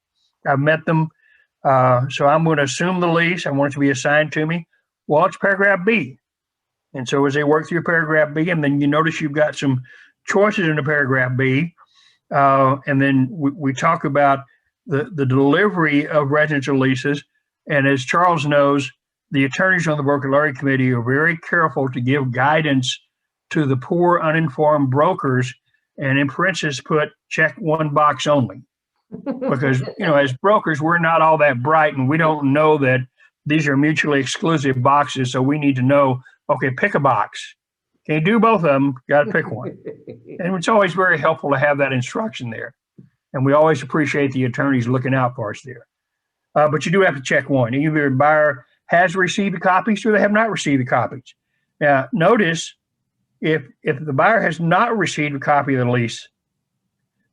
I've met them. So I'm going to assume the lease. I want it to be assigned to me. Well, it's paragraph B. And so as they work through paragraph B, and then you notice you've got some choices in the paragraph B. And then we talk about the delivery of residential leases. And as Charles knows, the attorneys on the Broker-Laurie Committee are very careful to give guidance to the poor, uninformed brokers, and in parentheses put check one box only. Because, as brokers, we're not all that bright, and we don't know that these are mutually exclusive boxes. So we need to know, okay, pick a box. Can't do both of them. Got to pick one. And it's always very helpful to have that instruction there. And we always appreciate the attorneys looking out for us there. But you do have to check one. Either the buyer has received the copies or they have not received the copies. Now, notice if the buyer has not received a copy of the lease,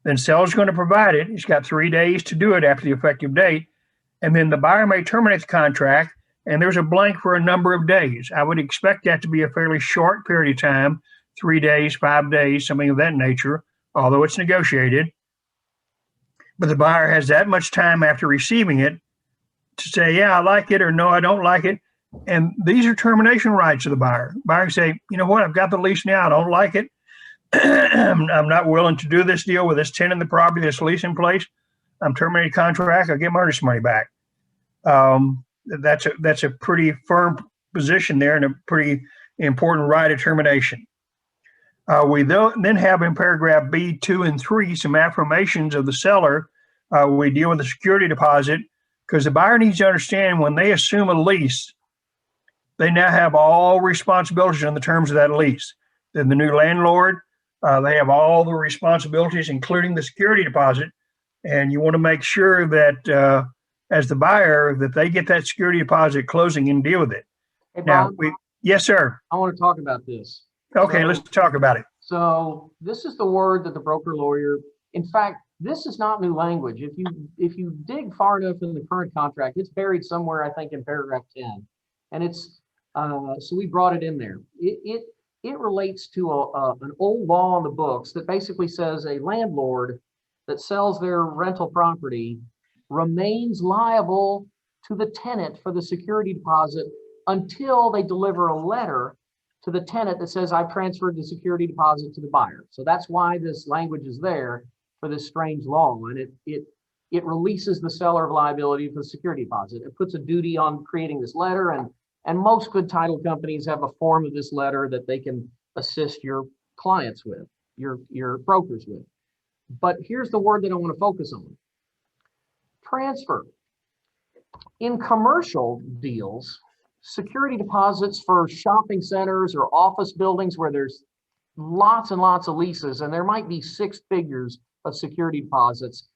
then seller's going to provide it. He's got 3 days to do it after the effective date. And then the buyer may terminate the contract, and there's a blank for a number of days. I would expect that to be a fairly short period of time, 3 days, 5 days, something of that nature, although it's negotiated. But the buyer has that much time after receiving it to say, yeah, I like it, or no, I don't like it. And these are termination rights of the buyer. Buyer can say, you know what, I've got the lease now, I don't like it. I'm not willing to do this deal with this tenant in the property, this lease in place. I'm terminating the contract. I'll get my earnest money back. That's a pretty firm position there and a pretty important right of termination. We then have in paragraph B, 2 and 3, some affirmations of the seller. We deal with the security deposit because the buyer needs to understand when they assume a lease, they now have all responsibilities on the terms of that lease. They're the new landlord. They have all the responsibilities, including the security deposit. And you want to make sure that as the buyer, that they get that security deposit closing and deal with it. Hey, Now, Bob, yes, sir. I want to talk about this. Okay, let's talk about it. So this is the word that the broker lawyer, in fact, this is not new language. If you dig far enough in the current contract, it's buried somewhere, I think, in paragraph 10. And it's, so we brought it in there. It relates to an old law on the books that basically says a landlord that sells their rental property remains liable to the tenant for the security deposit until they deliver a letter to the tenant that says, I've transferred the security deposit to the buyer. So that's why this language is there for this strange law. And it releases the seller of liability for the security deposit. It puts a duty on creating this letter, and most good title companies have a form of this letter that they can assist your clients with, your brokers with. But here's the word that I want to focus on. Transfer. In commercial deals, security deposits for shopping centers or office buildings where there's lots and lots of leases, and there might be 6 figures of security deposits,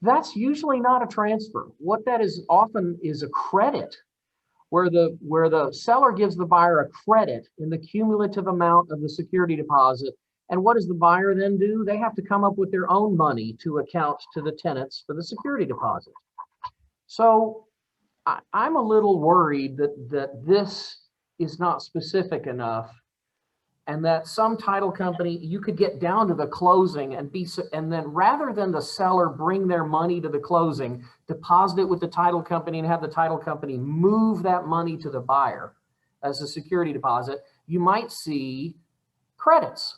that's usually not a transfer. What that is often is a credit, where the seller gives the buyer a credit in the cumulative amount of the security deposit. And what does the buyer then do? They have to come up with their own money to account to the tenants for the security deposit. So I'm a little worried that this is not specific enough, and that some title company, you could get down to the closing and then rather than the seller bring their money to the closing, deposit it with the title company and have the title company move that money to the buyer as a security deposit, you might see credits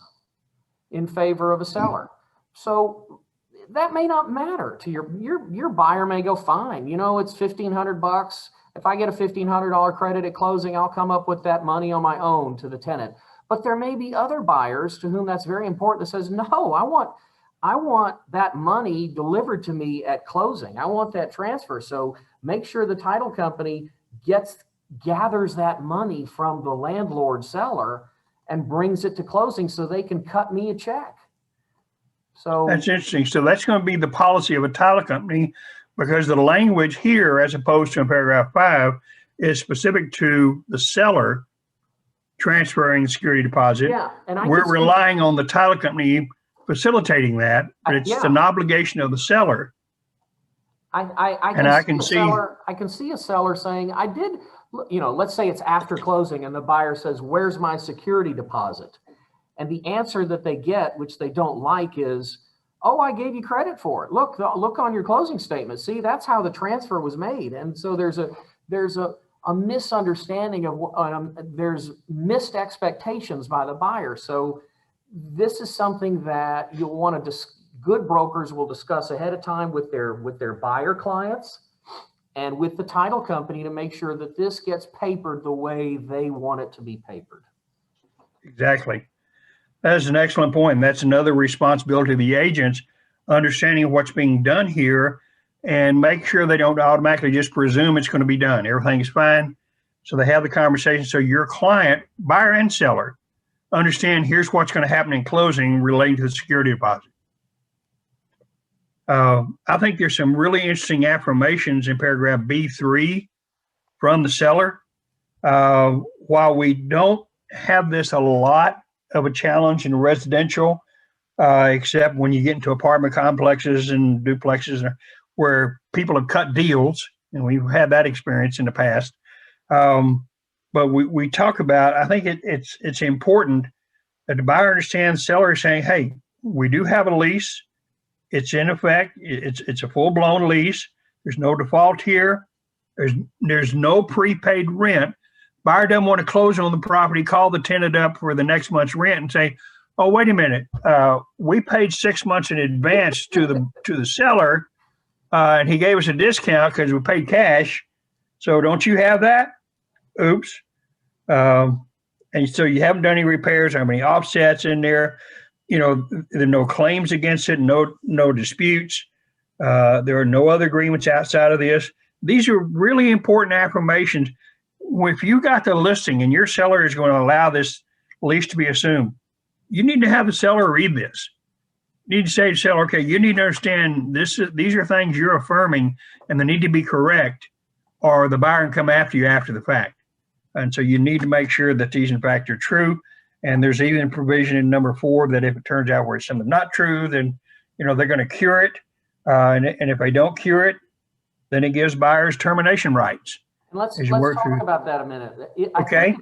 in favor of a seller. So that may not matter to your buyer. May go, fine, you know, it's $1,500. If I get a $1,500 credit at closing, I'll come up with that money on my own to the tenant. But there may be other buyers to whom that's very important that says, no, I want that money delivered to me at closing. I want that transfer. So make sure the title company gathers that money from the landlord seller and brings it to closing so they can cut me a check. So that's interesting. So that's going to be the policy of a title company, because the language here, as opposed to in paragraph 5, is specific to the seller transferring the security deposit. yeah, and we're relying on the title company facilitating that, but it's an obligation of the seller. I can see a seller saying, I did, you know, let's say it's after closing and the buyer says, where's my security deposit? And the answer that they get, which they don't like, is, oh, I gave you credit for it. Look on your closing statement. See, that's how the transfer was made. And so there's a misunderstanding of there's missed expectations by the buyer. So this is something that you'll want to good brokers will discuss ahead of time with their buyer clients and with the title company to make sure that this gets papered the way they want it to be papered. Exactly. That is an excellent point. That's another responsibility of the agents, understanding what's being done here and make sure they don't automatically just presume it's going to be done. Everything is fine. So they have the conversation. So your client, buyer and seller, understand here's what's going to happen in closing relating to the security deposit. I think there's some really interesting affirmations in paragraph B3 from the seller. While we don't have this a lot of a challenge in residential, except when you get into apartment complexes and duplexes where people have cut deals, and we've had that experience in the past. But we talk about, I think it's important that the buyer understands, seller is saying, hey, we do have a lease. It's in effect. It's a full-blown lease. There's no default here. There's no prepaid rent. Buyer doesn't want to close on the property, call the tenant up for the next month's rent and say, oh, wait a minute. We paid 6 months in advance to the seller, and he gave us a discount because we paid cash. So don't you have that? Oops. And so you haven't done any repairs, how many offsets in there? You know, there are no claims against it, no disputes. There are no other agreements outside of this. These are really important affirmations. If you got the listing and your seller is going to allow this lease to be assumed, you need to have the seller read this. You need to say to the seller, okay, you need to understand these are things you're affirming and they need to be correct, or the buyer can come after you after the fact. And so you need to make sure that these in fact are true. And there's even provision in number 4 that if it turns out where it's something not true, then they're going to cure it. And if they don't cure it, then it gives buyers termination rights. And let's talk about that a minute. I think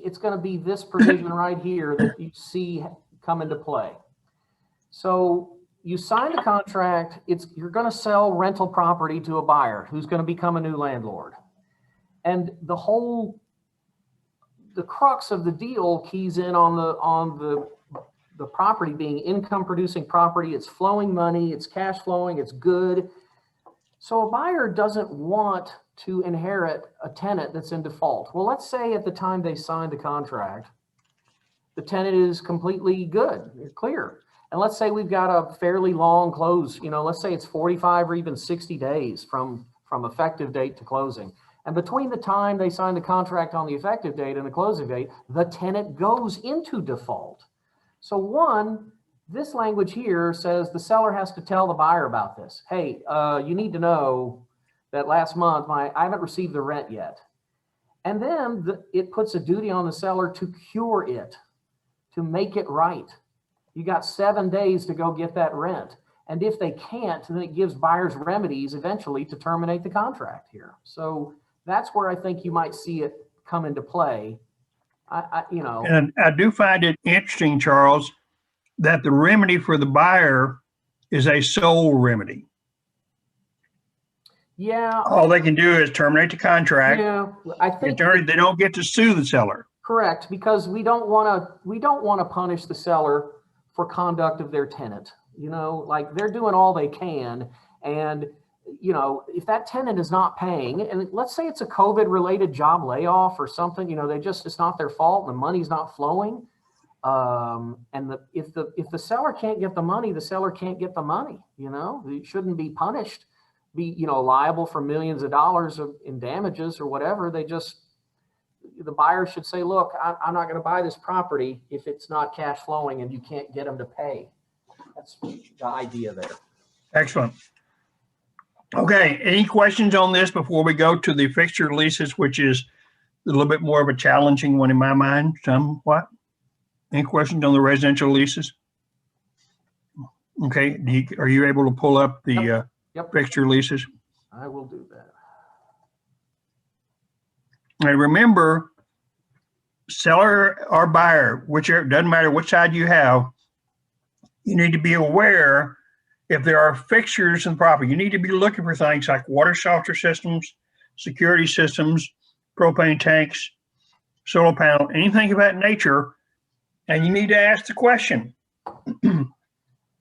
it's going to be this provision right here that you see come into play. So you sign the contract. You're going to sell rental property to a buyer who's going to become a new landlord, and the crux of the deal keys in on the property being income producing property. It's flowing money, it's cash flowing, it's good. So a buyer doesn't want to inherit a tenant that's in default. Well, let's say at the time they signed the contract, the tenant is completely good, it's clear. And let's say we've got a fairly long close, let's say it's 45 or even 60 days from from effective date to closing. And between the time they sign the contract on the effective date and the closing date, the tenant goes into default. So one, this language here says the seller has to tell the buyer about this. Hey, you need to know that last month I haven't received the rent yet. And then it puts a duty on the seller to cure it, to make it right. You got 7 days to go get that rent. And if they can't, then it gives buyers remedies eventually to terminate the contract here. So that's where I think you might see it come into play. And I do find it interesting, Charles, that the remedy for the buyer is a sole remedy. Yeah. All they can do is terminate the contract. Yeah, I think They don't get to sue the seller. correct, because we don't want to punish the seller for conduct of their tenant. Like they're doing all they can, and if that tenant is not paying, and let's say it's a COVID related job layoff or something, it's not their fault and the money's not flowing. If the seller can't get the money, the seller can't get the money. It shouldn't be punished, be liable for millions of dollars in damages or whatever. The buyer should say, look, I'm not going to buy this property if it's not cash flowing and you can't get them to pay. That's the idea there. Excellent. Okay, any questions on this before we go to the fixture leases, which is a little bit more of a challenging one in my mind, somewhat? Any questions on the residential leases? Okay, are you able to pull up the Yep. fixture leases? I will do that. And remember, seller or buyer, whichever, doesn't matter which side you have, you need to be aware if there are fixtures in the property. You need to be looking for things like water softener systems, security systems, propane tanks, solar panel, anything of that nature. And you need to ask the question,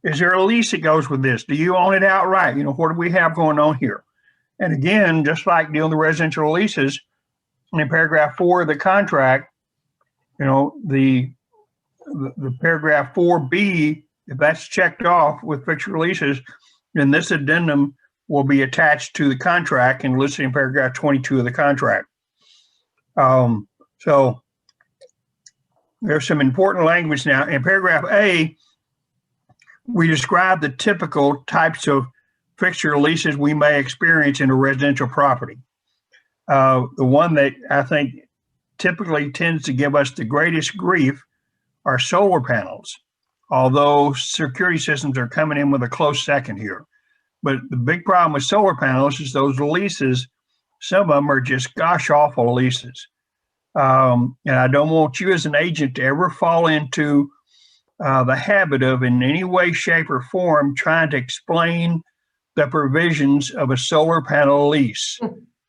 is there a lease that goes with this? Do you own it outright? What do we have going on here? And again, just like dealing with residential leases, in paragraph 4 of the contract, the paragraph 4B, if that's checked off with fixture leases, then this addendum will be attached to the contract and listed in paragraph 22 of the contract. So there's some important language now. In paragraph A, we describe the typical types of fixture leases we may experience in a residential property. The one that I think typically tends to give us the greatest grief are solar panels, although security systems are coming in with a close second here. But the big problem with solar panels is those leases, some of them are just gosh awful leases. And I don't want you as an agent to ever fall into the habit of, in any way, shape, or form, trying to explain the provisions of a solar panel lease.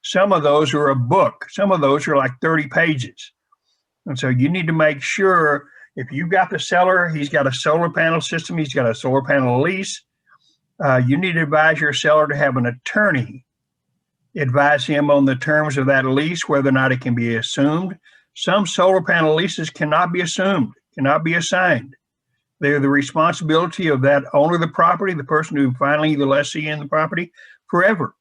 Some of those are a book. Some of those are like 30 pages. And so you need to make sure if you've got the seller, he's got a solar panel system, he's got a solar panel lease, you need to advise your seller to have an attorney advise him on the terms of that lease, whether or not it can be assumed. Some solar panel leases cannot be assumed, cannot be assigned. They're the responsibility of that owner of the property, the person who finally the lessee in the property, forever.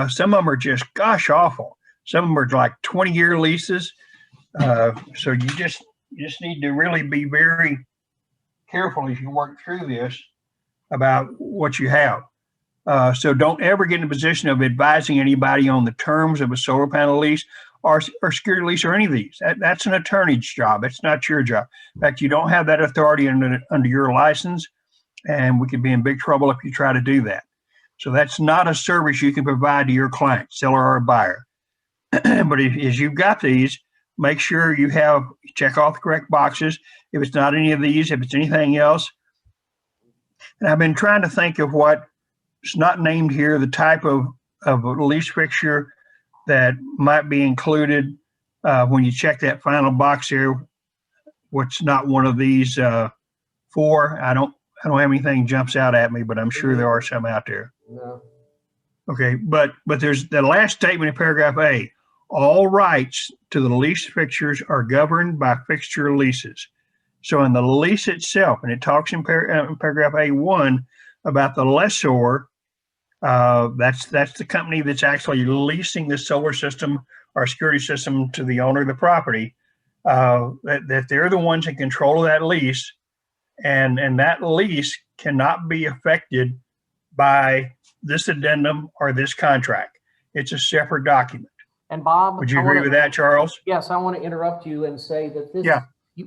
Some of them are just gosh awful. Some of them are like 20-year leases. So you just need to really be very careful as you work through this about what you have. So don't ever get in a position of advising anybody on the terms of a solar panel lease or security lease or any of these. That's an attorney's job. It's not your job. In fact, you don't have that authority under your license, and we could be in big trouble if you try to do that. So that's not a service you can provide to your client, seller or buyer. But as you've got these, make sure you check off the correct boxes. If it's not any of these, if it's anything else. And I've been trying to think of what is not named here, the type of a lease fixture that might be included when you check that final box here. What's not one of these 4? I don't have anything jumps out at me, but I'm sure there are some out there. No. Okay, but there's the last statement in paragraph A. All rights to the lease fixtures are governed by fixture leases. So in the lease itself, and it talks in paragraph A1 about the lessor That's the company that's actually leasing the solar system or security system to the owner of the property. That they're the ones in control of that lease, and that lease cannot be affected by this addendum or this contract. It's a separate document. And Bob, Would you agree with that, Charles? Yes, I want to interrupt you and say that this. Yeah.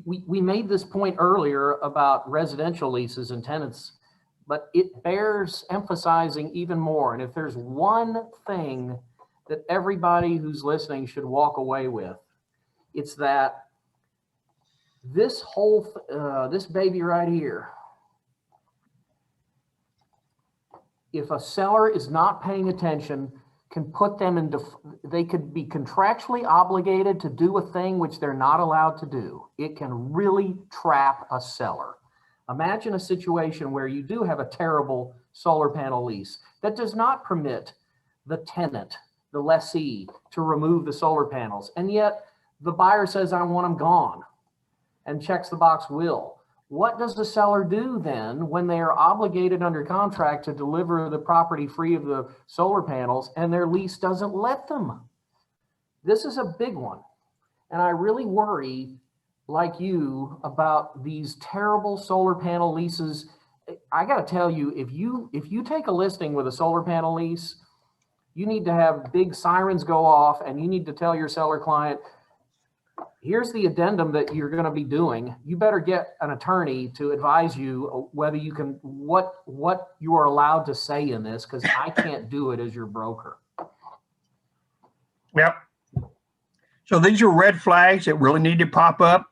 We made this point earlier about residential leases and tenants, but it bears emphasizing even more. And if there's one thing that everybody who's listening should walk away with, it's that this whole, this baby right here, if a seller is not paying attention, can put them into, they could be contractually obligated to do a thing which they're not allowed to do. It can really trap a seller. Imagine a situation where you do have a terrible solar panel lease that does not permit the tenant, the lessee, to remove the solar panels. And yet the buyer says, I want them gone, and checks the box will. What does the seller do then when they are obligated under contract to deliver the property free of the solar panels and their lease doesn't let them? This is a big one. And I really worry, like you, about these terrible solar panel leases. I got to tell you, if you take a listing with a solar panel lease, you need to have big sirens go off, and you need to tell your seller client, here's the addendum that you're going to be doing. You better get an attorney to advise you whether you can, what you are allowed to say in this, because I can't do it as your broker. Yep. So these are red flags that really need to pop up.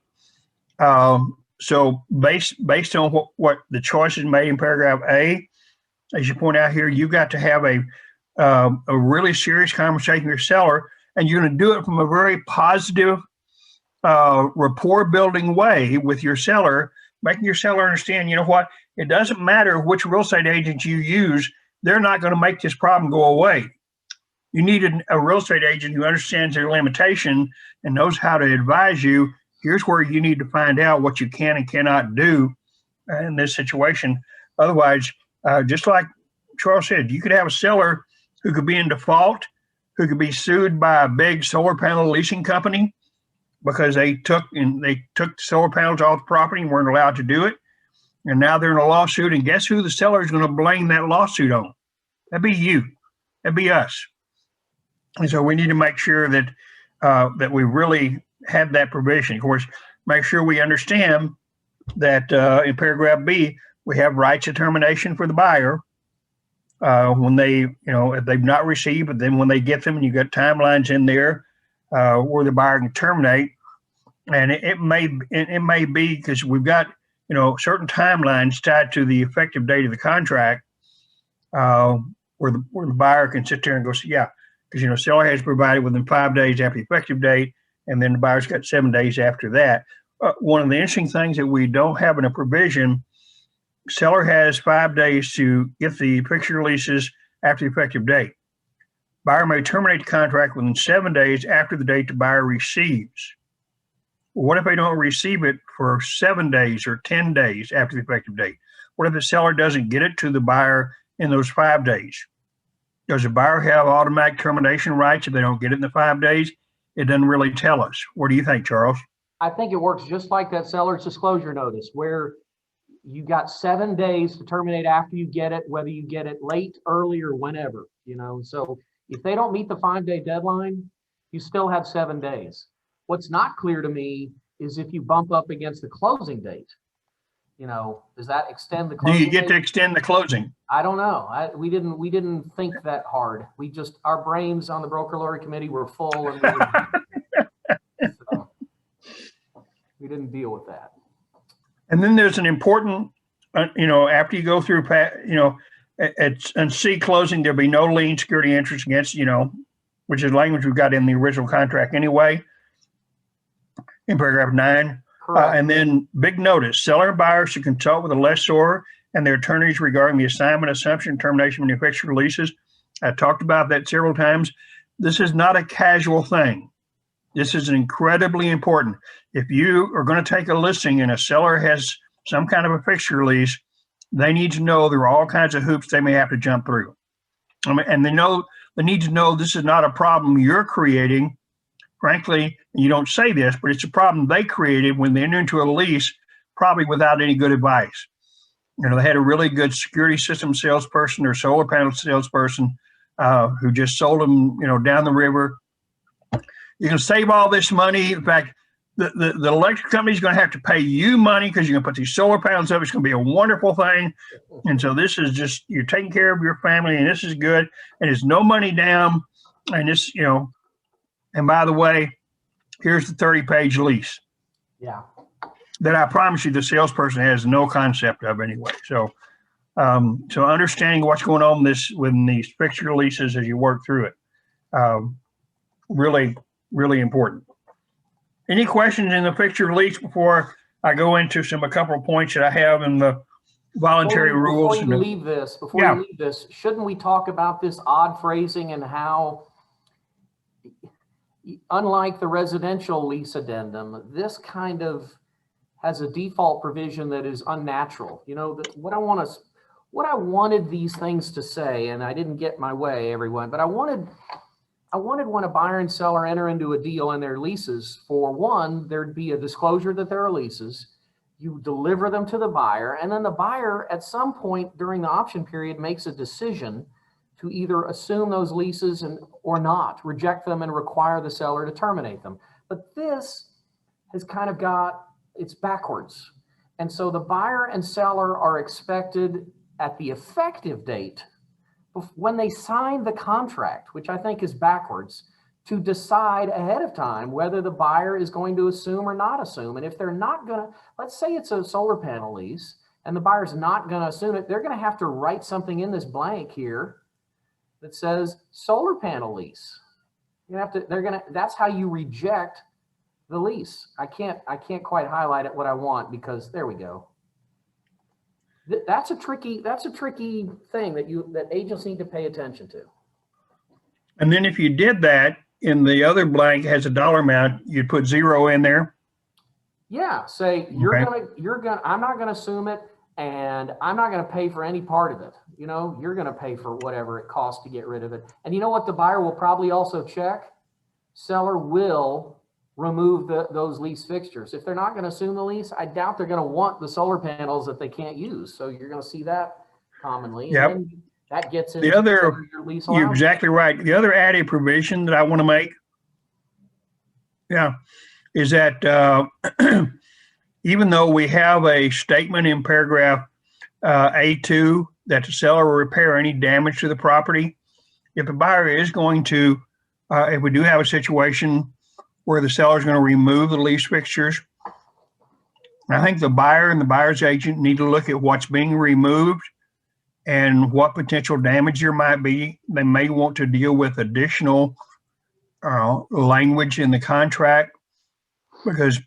So based on what the choices made in paragraph A, as you point out here, you've got to have a really serious conversation with your seller, and you're going to do it from a very positive, rapport building way with your seller, making your seller understand, you know what, it doesn't matter which real estate agent you use, they're not going to make this problem go away. You need a real estate agent who understands their limitation and knows how to advise you. Here's where you need to find out what you can and cannot do in this situation. Otherwise, just like Charles said, you could have a seller who could be in default, who could be sued by a big solar panel leasing company because they took solar panels off the property and weren't allowed to do it. And now they're in a lawsuit, and guess who the seller is going to blame that lawsuit on? That'd be you. That'd be us. And so we need to make sure that that we really have that provision. Of course, make sure we understand that in paragraph B, we have rights of termination for the buyer when they, if they've not received, but then when they get them, and you've got timelines in there where the buyer can terminate. And it may be because we've got, certain timelines tied to the effective date of the contract where the buyer can sit there and go, yeah, because, seller has provided within 5 days after the effective date, and then the buyer's got 7 days after that. One of the interesting things that we don't have in a provision, seller has 5 days to get the fixture leases after the effective date. Buyer may terminate the contract within 7 days after the date the buyer receives. Well, what if they don't receive it for 7 days or 10 days after the effective date? What if the seller doesn't get it to the buyer in those 5 days? Does the buyer have automatic termination rights if they don't get it in the 5 days? It doesn't really tell us. What do you think, Charles? I think it works just like that seller's disclosure notice, where you got 7 days to terminate after you get it, whether you get it late, early, or whenever, So if they don't meet the 5-day deadline, you still have 7 days. What's not clear to me is if you bump up against the closing date, does that extend the closing date? Do you get to date? extend the closing? I don't know. We didn't think that hard. Our brains on the broker lawyer committee were full, and so we didn't deal with that. And then there's an important, after you go through, at C closing, there'll be no lien, security, interest against, which is language we've got in the original contract anyway, in paragraph 9. And then big notice, seller and buyer should consult with the lessor and their attorneys regarding the assignment, assumption, termination, and fixture leases. I talked about that several times. This is not a casual thing. This is incredibly important. If you are going to take a listing and a seller has some kind of a fixture lease, they need to know there are all kinds of hoops they may have to jump through. I mean, and they need to know this is not a problem you're creating. Frankly, you don't say this, but it's a problem they created when they entered into a lease, probably without any good advice. You know, they had a really good security system salesperson or solar panel salesperson who just sold them, you know, down the river. You can save all this money. In fact, the electric company is going to have to pay you money because you're going to put these solar panels up. It's going to be a wonderful thing. And so this is just, you're taking care of your family, and this is good. And it's no money down. And this, you know, and by the way, here's the 30-page lease. Yeah. That I promise you the salesperson has no concept of anyway. So, so understanding what's going on with these fixture leases as you work through it, really, really important. Any questions in the fixture lease before I go into a couple of points that I have in the voluntary rules? Before you leave this, shouldn't we talk about this odd phrasing and how, unlike the residential lease addendum, this kind of has a default provision that is unnatural. You know, what I wanted these things to say, and I didn't get my way, everyone, but I wanted when a buyer and seller enter into a deal in their leases, for one, there'd be a disclosure that there are leases. You deliver them to the buyer, and then the buyer at some point during the option period makes a decision to either assume those leases or not, reject them and require the seller to terminate them. But this has kind of it's backwards. And so the buyer and seller are expected at the effective date, when they sign the contract, which I think is backwards, to decide ahead of time whether the buyer is going to assume or not assume. And if they're not going to, let's say it's a solar panel lease and the buyer's not going to assume it, they're going to have to write something in this blank here that says solar panel lease. That's how you reject the lease. I can't quite highlight it what I want, because there we go. That's a tricky thing that agents need to pay attention to. And then if you did that, in the other blank has a dollar amount, you'd put 0 in there. Yeah, say I'm not gonna assume it, and I'm not gonna pay for any part of it. You know, you're gonna pay for whatever it costs to get rid of it. And you know what the buyer will probably also check? Seller will remove those lease fixtures. If they're not going to assume the lease, I doubt they're going to want the solar panels that they can't use. So you're going to see that commonly. Yep. And that gets into the other, your lease you're allowance. exactly right. The other added provision that I want to make, is that even though we have a statement in paragraph A2 that the seller will repair any damage to the property, if the buyer is going to, if we do have a situation where the seller is going to remove the lease fixtures, I think the buyer and the buyer's agent need to look at what's being removed and what potential damage there might be. They may want to deal with additional language in the contract, because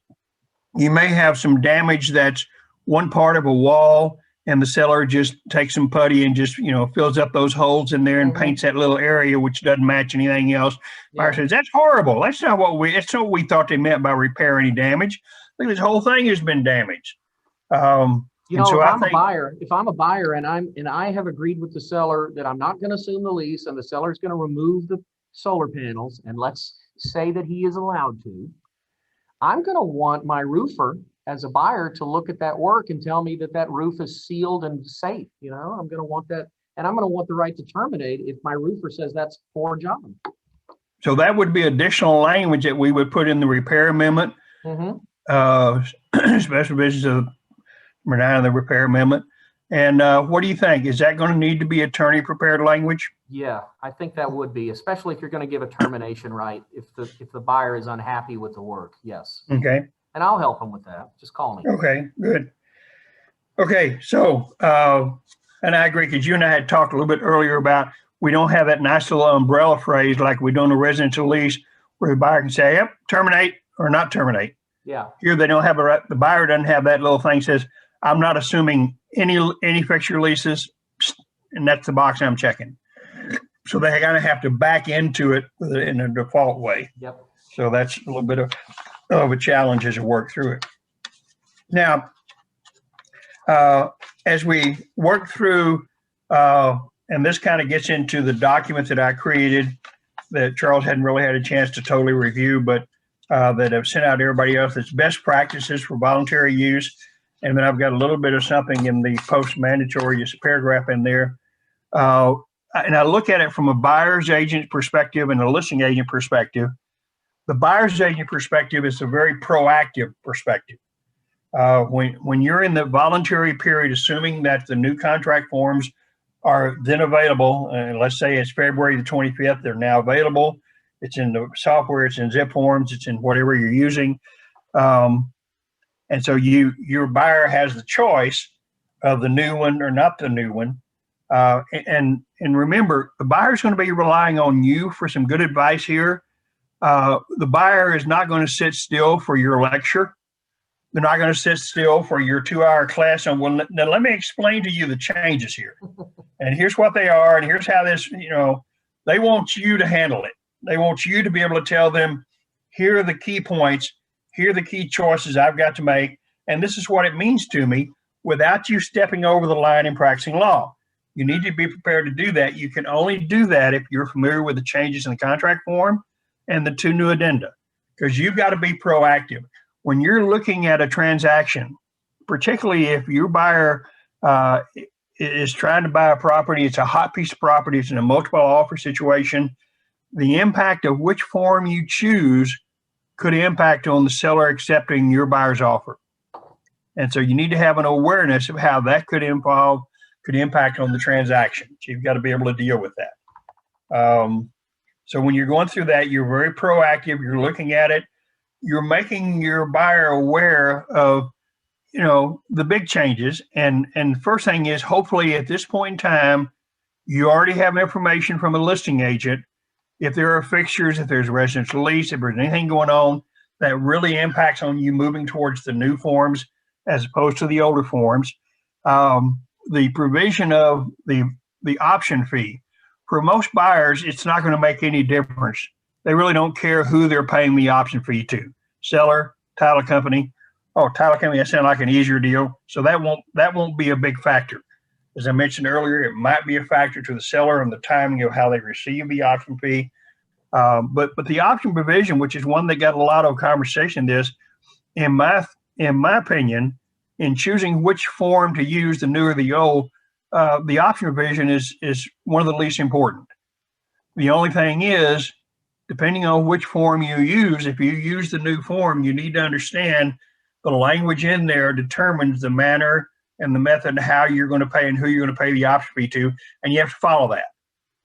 you may have some damage that's one part of a wall and the seller just takes some putty and just, fills up those holes in there and paints that little area, which doesn't match anything else. Buyer says, that's horrible. That's not what we thought they meant by repair any damage. Look, this whole thing has been damaged. If I'm a buyer and I have agreed with the seller that I'm not going to assume the lease, and the seller is going to remove the solar panels, and let's say that he is allowed to, I'm going to want my roofer as a buyer to look at that work and tell me that roof is sealed and safe. I'm going to want that, and I'm going to want the right to terminate if my roofer says that's a poor job. So that would be additional language that we would put in the repair amendment, special business of number 9 of the repair amendment. And what do you think? Is that going to need to be attorney prepared language? Yeah, I think that would be, especially if you're going to give a termination right, if the buyer is unhappy with the work. Yes. Okay. And I'll help them with that. Just call me. Okay, good. Okay, so, and I agree, because you and I had talked a little bit earlier about we don't have that nice little umbrella phrase like we do in a residential lease where the buyer can say, yep, terminate or not terminate. Yeah. Here they don't have the buyer doesn't have that little thing that says, I'm not assuming any fixture leases, and that's the box I'm checking. So they kind of have to back into it in a default way. Yep. So that's a little bit of a challenge as you work through it. Now, as we work through and this kind of gets into the document that I created that Charles hadn't really had a chance to totally review, but that I've sent out to everybody else. It's best practices for voluntary use. And then I've got a little bit of something in the post-mandatory, just a paragraph in there. And I look at it from a buyer's agent perspective and a listing agent perspective. The buyer's agent perspective is a very proactive perspective. When you're in the voluntary period, assuming that the new contract forms are then available, and let's say it's February the 25th, they're now available. It's in the software, it's in zip forms, it's in whatever you're using. And so your buyer has the choice of the new one or not the new one. And remember, the buyer's going to be relying on you for some good advice here. The buyer is not going to sit still for your lecture. They're not going to sit still for your 2-hour class on, well, now let me explain to you the changes here. And here's what they are, and here's how this, they want you to handle it. They want you to be able to tell them, here are the key points, here are the key choices I've got to make, and this is what it means to me, without you stepping over the line and practicing law. You need to be prepared to do that. You can only do that if you're familiar with the changes in the contract form and the 2 new addenda, because you've got to be proactive. When you're looking at a transaction, particularly if your buyer is trying to buy a property, it's a hot piece of property, it's in a multiple offer situation, the impact of which form you choose could impact on the seller accepting your buyer's offer. And so you need to have an awareness of how that could impact on the transaction. So you've got to be able to deal with that. So when you're going through that, you're very proactive, you're looking at it, you're making your buyer aware of, the big changes. And the first thing is, hopefully at this point in time, you already have information from a listing agent. If there are fixtures, if there's a residential lease, if there's anything going on that really impacts on you moving towards the new forms as opposed to the older forms. The provision of the option fee, for most buyers, it's not going to make any difference. They really don't care who they're paying the option fee to. Seller, title company. Oh, title company, that sounds like an easier deal. So that won't be a big factor. As I mentioned earlier, it might be a factor to the seller and the timing of how they receive the option fee. But the option provision, which is one that got a lot of conversation, in my opinion, in choosing which form to use, the new or the old, the option provision is one of the least important. The only thing is, depending on which form you use, if you use the new form, you need to understand the language in there determines the manner and the method and how you're going to pay and who you're going to pay the option fee to, and you have to follow that.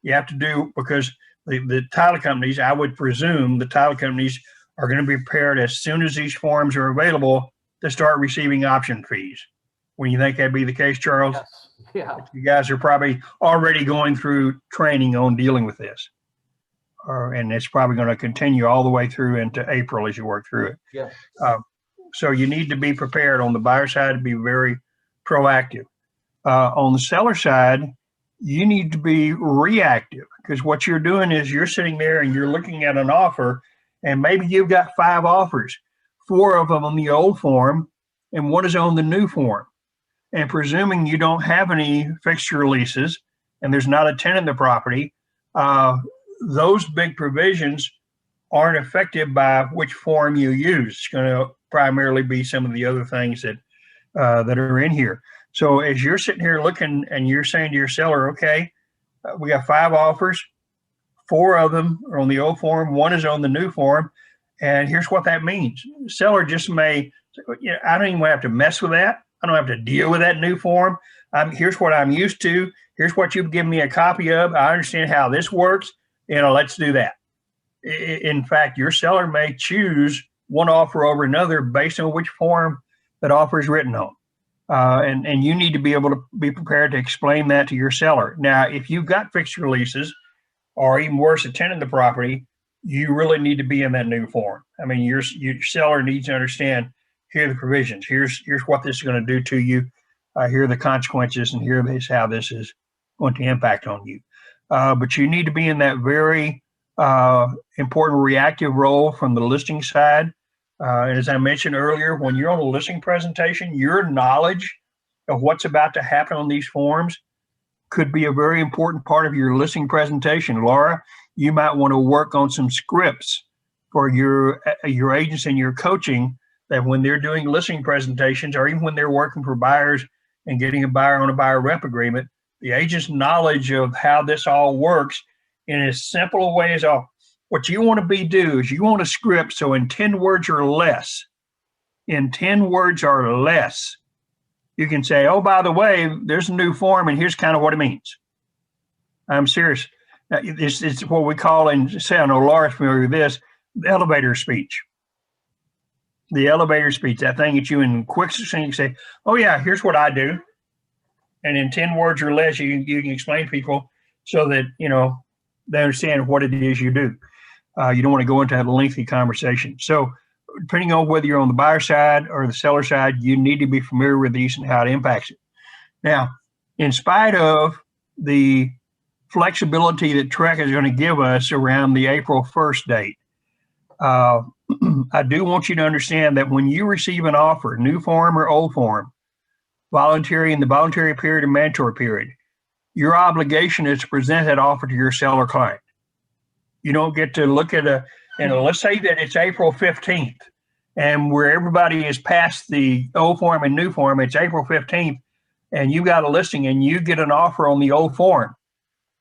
You have to do, because the title companies, I would presume the title companies are going to be prepared as soon as these forms are available to start receiving option fees. When you think that'd be the case, Charles? Yes. Yeah. You guys are probably already going through training on dealing with this. And it's probably going to continue all the way through into April as you work through it. Yeah. So you need to be prepared on the buyer side to be very proactive. On the seller side, you need to be reactive, because what you're doing is you're sitting there and you're looking at an offer, and maybe you've got 5 offers, 4 of them on the old form and 1 is on the new form. And presuming you don't have any fixture leases and there's not a tenant in the property, those big provisions aren't affected by which form you use. It's going to primarily be some of the other things that are in here. So as you're sitting here looking and you're saying to your seller, okay, we got 5 offers, 4 of them are on the old form, 1 is on the new form, and here's what that means. The seller just may, I don't even have to mess with that. I don't have to deal with that new form. Here's what I'm used to. Here's what you've given me a copy of. I understand how this works. Let's do that. In fact, your seller may choose one offer over another based on which form that offer is written on. And you need to be able to be prepared to explain that to your seller. Now, if you've got fixture leases, or even worse, a tenant in the property, you really need to be in that new form. I mean, your seller needs to understand, here are the provisions. Here's what this is going to do to you. Here are the consequences, and here is how this is going to impact on you. But you need to be in that very important reactive role from the listing side. And as I mentioned earlier, when you're on a listing presentation, your knowledge of what's about to happen on these forms could be a very important part of your listing presentation. Laura, you might want to work on some scripts for your agents and your coaching, that when they're doing listing presentations, or even when they're working for buyers and getting a buyer on a buyer rep agreement, the agent's knowledge of how this all works in as simple a way as what you want to do is you want a script so in 10 words or less, you can say, oh, by the way, there's a new form and here's kind of what it means. I'm serious. It's what we call, and say, I know Laura's familiar with this, the elevator speech. The elevator speech, that thing that you in quick succinct say, oh yeah, here's what I do. And in 10 words or less, you can explain to people so that, they understand what it is you do. You don't want to go into a lengthy conversation. So depending on whether you're on the buyer side or the seller side, you need to be familiar with these and how it impacts it. Now, in spite of the flexibility that TREC is going to give us around the April 1st date, I do want you to understand that when you receive an offer, new form or old form, voluntary in the voluntary period and mandatory period, your obligation is to present that offer to your seller client. You don't get to look at let's say that it's April 15th and where everybody is past the old form and new form, it's April 15th and you got a listing and you get an offer on the old form.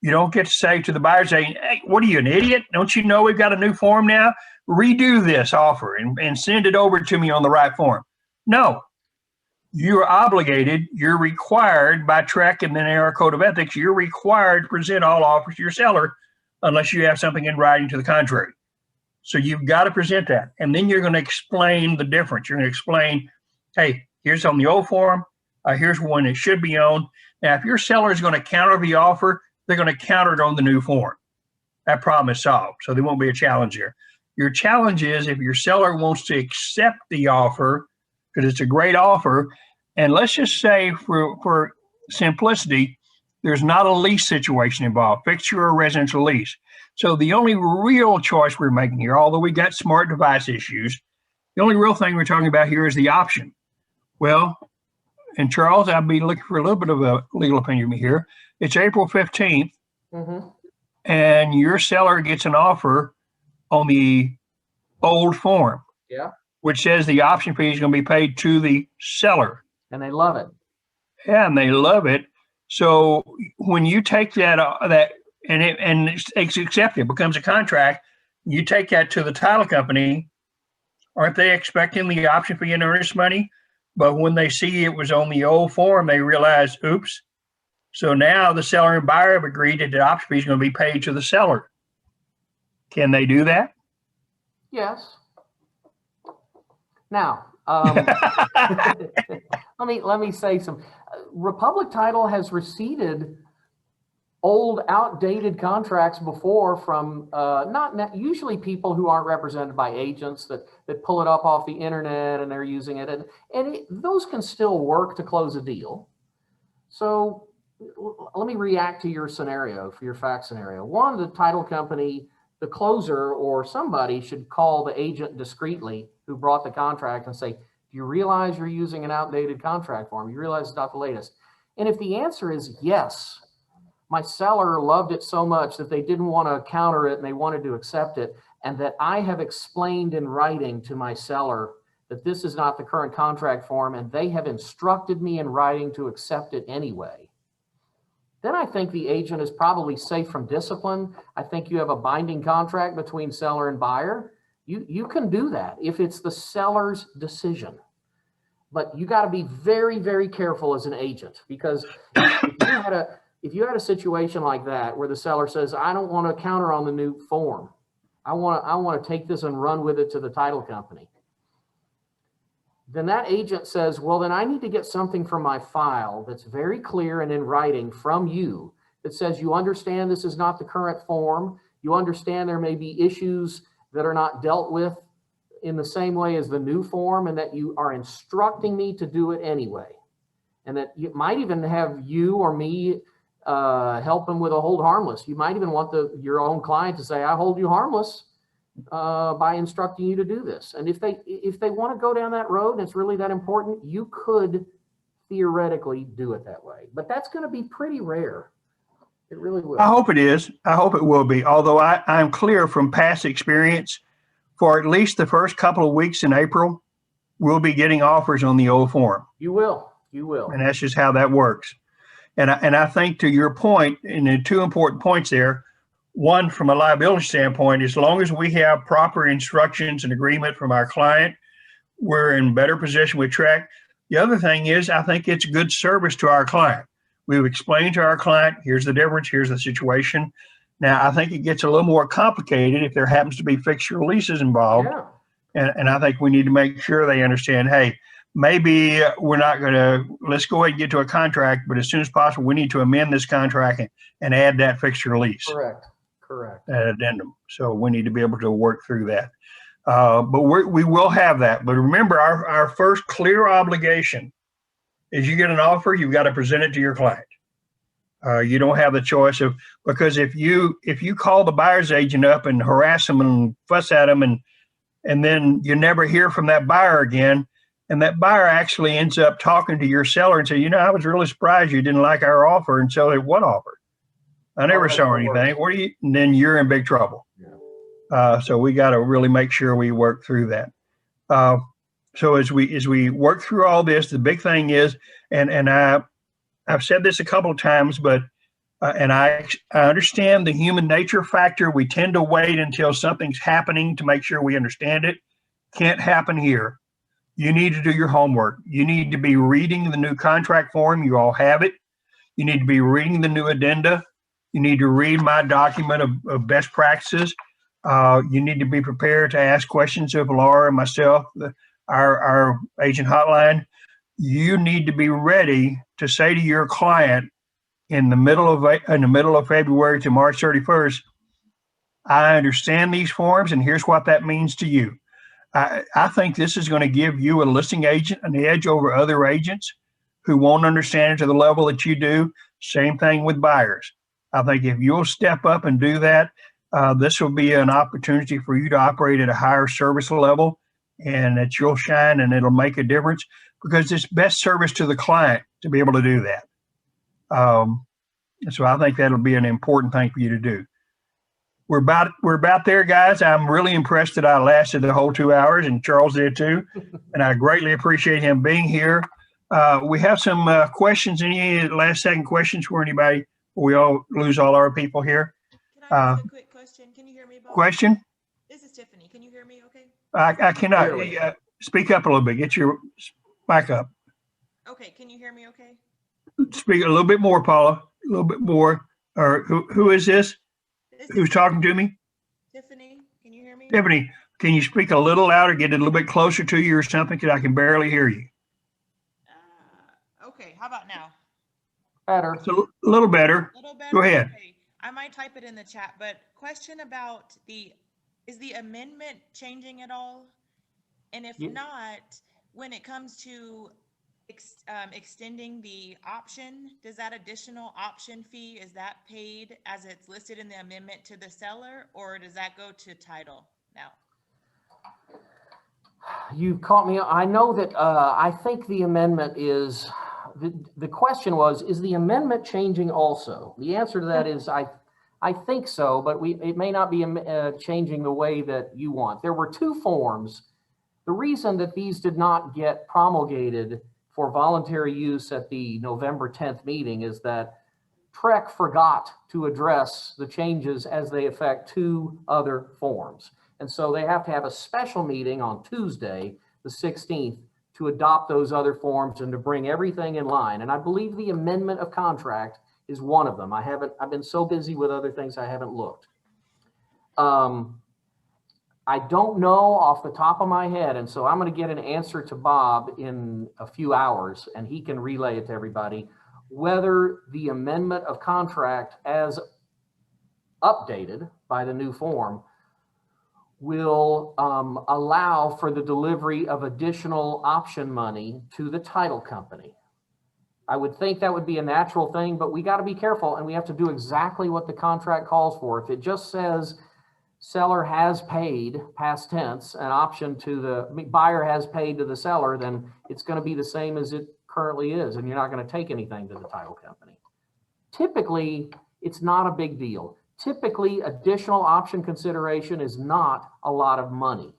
You don't get to say to the buyer, saying, hey, what are you, an idiot? Don't you know we've got a new form now? Redo this offer and send it over to me on the right form. No, you're obligated, you're required by TREC and then our code of ethics, you're required to present all offers to your seller unless you have something in writing to the contrary. So you've got to present that. And then you're going to explain the difference. You're going to explain, hey, here's on the old form, here's one it should be on. Now, if your seller is going to counter the offer, they're going to counter it on the new form. That problem is solved. So there won't be a challenge here. Your challenge is if your seller wants to accept the offer, because it's a great offer, and let's just say for simplicity, there's not a lease situation involved, fixture or residential lease. So the only real choice we're making here, although we got smart device issues, the only real thing we're talking about here is the option. Well, and Charles, I'll be looking for a little bit of a legal opinion here. It's April 15th, and your seller gets an offer on the old form, which says the option fee is going to be paid to the seller. And they love it. Yeah, and they love it. So when you take that and it's accepted, it becomes a contract, you take that to the title company, aren't they expecting the option fee and earnest money? But when they see it was on the old form, they realize, oops. So now the seller and buyer have agreed that the option fee is going to be paid to the seller. Can they do that? Yes. Now, let me say some. Republic Title has receded old, outdated contracts before from not usually people who aren't represented by agents that pull it up off the internet and they're using it, and those can still work to close a deal. So let me react to your scenario, for your fact scenario. One, the title company, the closer or somebody should call the agent discreetly who brought the contract and say, do you realize you're using an outdated contract form? You realize it's not the latest? And if the answer is yes, my seller loved it so much that they didn't want to counter it and they wanted to accept it, and that I have explained in writing to my seller that this is not the current contract form and they have instructed me in writing to accept it anyway, then I think the agent is probably safe from discipline. I think you have a binding contract between seller and buyer. You can do that if it's the seller's decision. But you got to be very, very careful as an agent, because if you had a situation like that where the seller says, I don't want to counter on the new form, I want to take this and run with it to the title company, then that agent says, well, then I need to get something from my file that's very clear and in writing from you that says you understand this is not the current form. You understand there may be issues that are not dealt with in the same way as the new form, and that you are instructing me to do it anyway. And that you might even have you or me help them with a hold harmless. You might even want your own client to say, I hold you harmless by instructing you to do this. And if they want to go down that road and it's really that important, you could theoretically do it that way. But that's going to be pretty rare. It really will. I hope it is. I hope it will be. Although I'm clear from past experience, for at least the first couple of weeks in April, we'll be getting offers on the old form. You will. You will. And that's just how that works. And I think to your point, and the two important points there, one, from a liability standpoint, as long as we have proper instructions and agreement from our client, we're in better position with track. The other thing is, I think it's good service to our client. We've explained to our client, here's the difference, here's the situation. Now, I think it gets a little more complicated if there happens to be fixture leases involved. Yeah. And I think we need to make sure they understand, hey, maybe we're not going to, let's go ahead and get to a contract, but as soon as possible, we need to amend this contract and add that fixture lease. Correct. That addendum. So we need to be able to work through that. But we will have that. But remember, our first clear obligation is you get an offer, you've got to present it to your client. You don't have the choice of, because if you call the buyer's agent up and harass them and fuss at them and then you never hear from that buyer again, and that buyer actually ends up talking to your seller and say, I was really surprised you didn't like our offer. And so, what offer? I never saw anything. What do you? And then you're in big trouble. Yeah. So we got to really make sure we work through that. So as we work through all this, the big thing is, and I've said this a couple of times, but and I understand the human nature factor. We tend to wait until something's happening to make sure we understand it. Can't happen here. You need to do your homework. You need to be reading the new contract form. You all have it. You need to be reading the new addenda. You need to read my document of best practices. You need to be prepared to ask questions of Laura and myself, our agent hotline. You need to be ready to say to your client in the middle of February to March 31st, I understand these forms and here's what that means to you. I think this is going to give you, a listing agent, an edge over other agents who won't understand it to the level that you do. Same thing with buyers. I think if you'll step up and do that, this will be an opportunity for you to operate at a higher service level, and that you'll shine and it'll make a difference, because it's best service to the client to be able to do that. So I think that'll be an important thing for you to do. We're about there, guys. I'm really impressed that I lasted the whole 2 hours, and Charles did too. And I greatly appreciate him being here. We have some questions. Any last second questions for anybody? We all lose all our people here. Can I ask a quick question? Can you hear me, Bob? Question? This is Tiffany. Can you hear me okay? I cannot. Speak up a little bit. Get your mic up. Okay. Can you hear me okay? Speak a little bit more, Paula. A little bit more. Or who is this? Who's talking to me? Tiffany, can you hear me? Tiffany, can you speak a little louder, get it a little bit closer to you or something, because I can barely hear you. Okay, how about now? Better. It's a little better. A little better? Go ahead. Okay. I might type it in the chat, but question about is the amendment changing at all? And if not, when it comes to extending the option, does that additional option fee, is that paid as it's listed in the amendment to the seller, or does that go to title now? You caught me. I know that I think the amendment is, the question was, is the amendment changing also? The answer to that is I think so, but it may not be changing the way that you want. There were two forms. The reason that these did not get promulgated for voluntary use at the November 10th meeting is that TREC forgot to address the changes as they affect two other forms. And so they have to have a special meeting on Tuesday, the 16th, to adopt those other forms and to bring everything in line. And I believe the amendment of contract is one of them. I've been so busy with other things I haven't looked. I don't know off the top of my head, and so I'm going to get an answer to Bob in a few hours, and he can relay it to everybody, whether the amendment of contract as updated by the new form will allow for the delivery of additional option money to the title company. I would think that would be a natural thing, but we got to be careful, and we have to do exactly what the contract calls for. If it just says seller has paid, past tense, an option to the buyer has paid to the seller, then it's going to be the same as it currently is, and you're not going to take anything to the title company. Typically, it's not a big deal. Typically, additional option consideration is not a lot of money.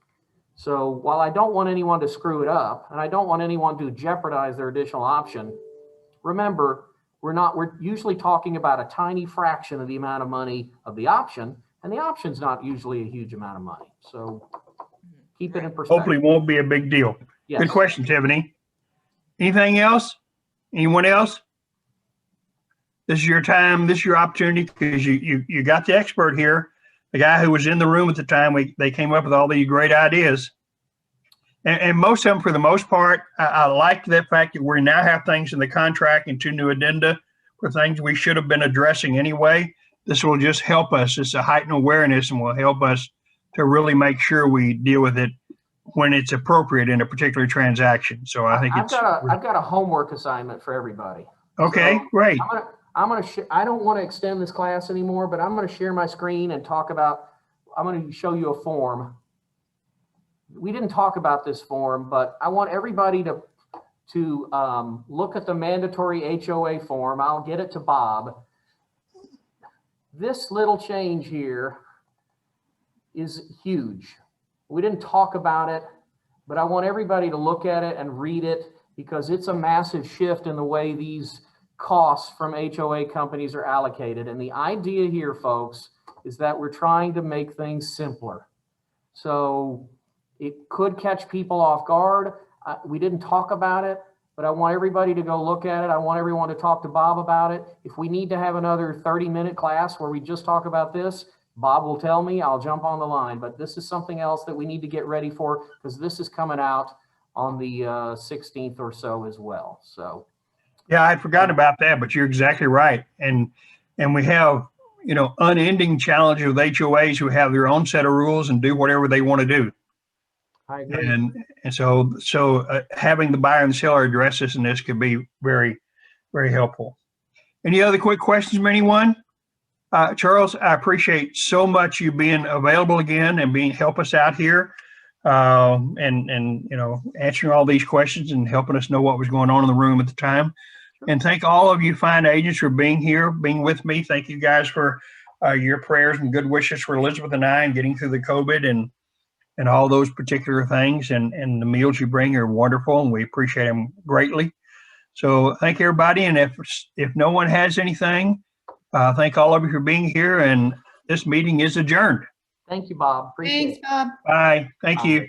So while I don't want anyone to screw it up, and I don't want anyone to jeopardize their additional option, remember, we're usually talking about a tiny fraction of the amount of money of the option, and the option's not usually a huge amount of money. So keep it in perspective. Hopefully it won't be a big deal. Yes. Good question, Tiffany. Anything else? Anyone else? This is your time. This is your opportunity, because you got the expert here, the guy who was in the room at the time. They came up with all these great ideas. And most of them, for the most part, I like that fact that we now have things in the contract and 2 new addenda for things we should have been addressing anyway. This will just help us. It's a heightened awareness and will help us to really make sure we deal with it when it's appropriate in a particular transaction. So I think I've got a homework assignment for everybody. Okay, So great. I don't want to extend this class anymore, but I'm going to share my screen and I'm going to show you a form. We didn't talk about this form, but I want everybody to look at the mandatory HOA form. I'll get it to Bob. This little change here is huge. We didn't talk about it, but I want everybody to look at it and read it, because it's a massive shift in the way these costs from HOA companies are allocated. And the idea here, folks, is that we're trying to make things simpler. So it could catch people off guard. We didn't talk about it, but I want everybody to go look at it. I want everyone to talk to Bob about it. If we need to have another 30-minute class where we just talk about this, Bob will tell me, I'll jump on the line. But this is something else that we need to get ready for, because this is coming out on the 16th or so as well. So Yeah, I'd forgotten about that, but you're exactly right. And we have, unending challenge with HOAs who have their own set of rules and do whatever they want to do. I agree. And so having the buyer and the seller address this in this could be very, very helpful. Any other quick questions from anyone? Charles, I appreciate so much you being available again and help us out here, and answering all these questions and helping us know what was going on in the room at the time. And thank all of you fine agents for being here, being with me. Thank you guys for your prayers and good wishes for Elizabeth and I and getting through the COVID and all those particular things. And the meals you bring are wonderful, and we appreciate them greatly. So thank everybody. And if no one has anything, thank all of you for being here. And this meeting is adjourned. Thank you, Bob. Appreciate it. Thanks, Bob. Bye. Thank Bye. you.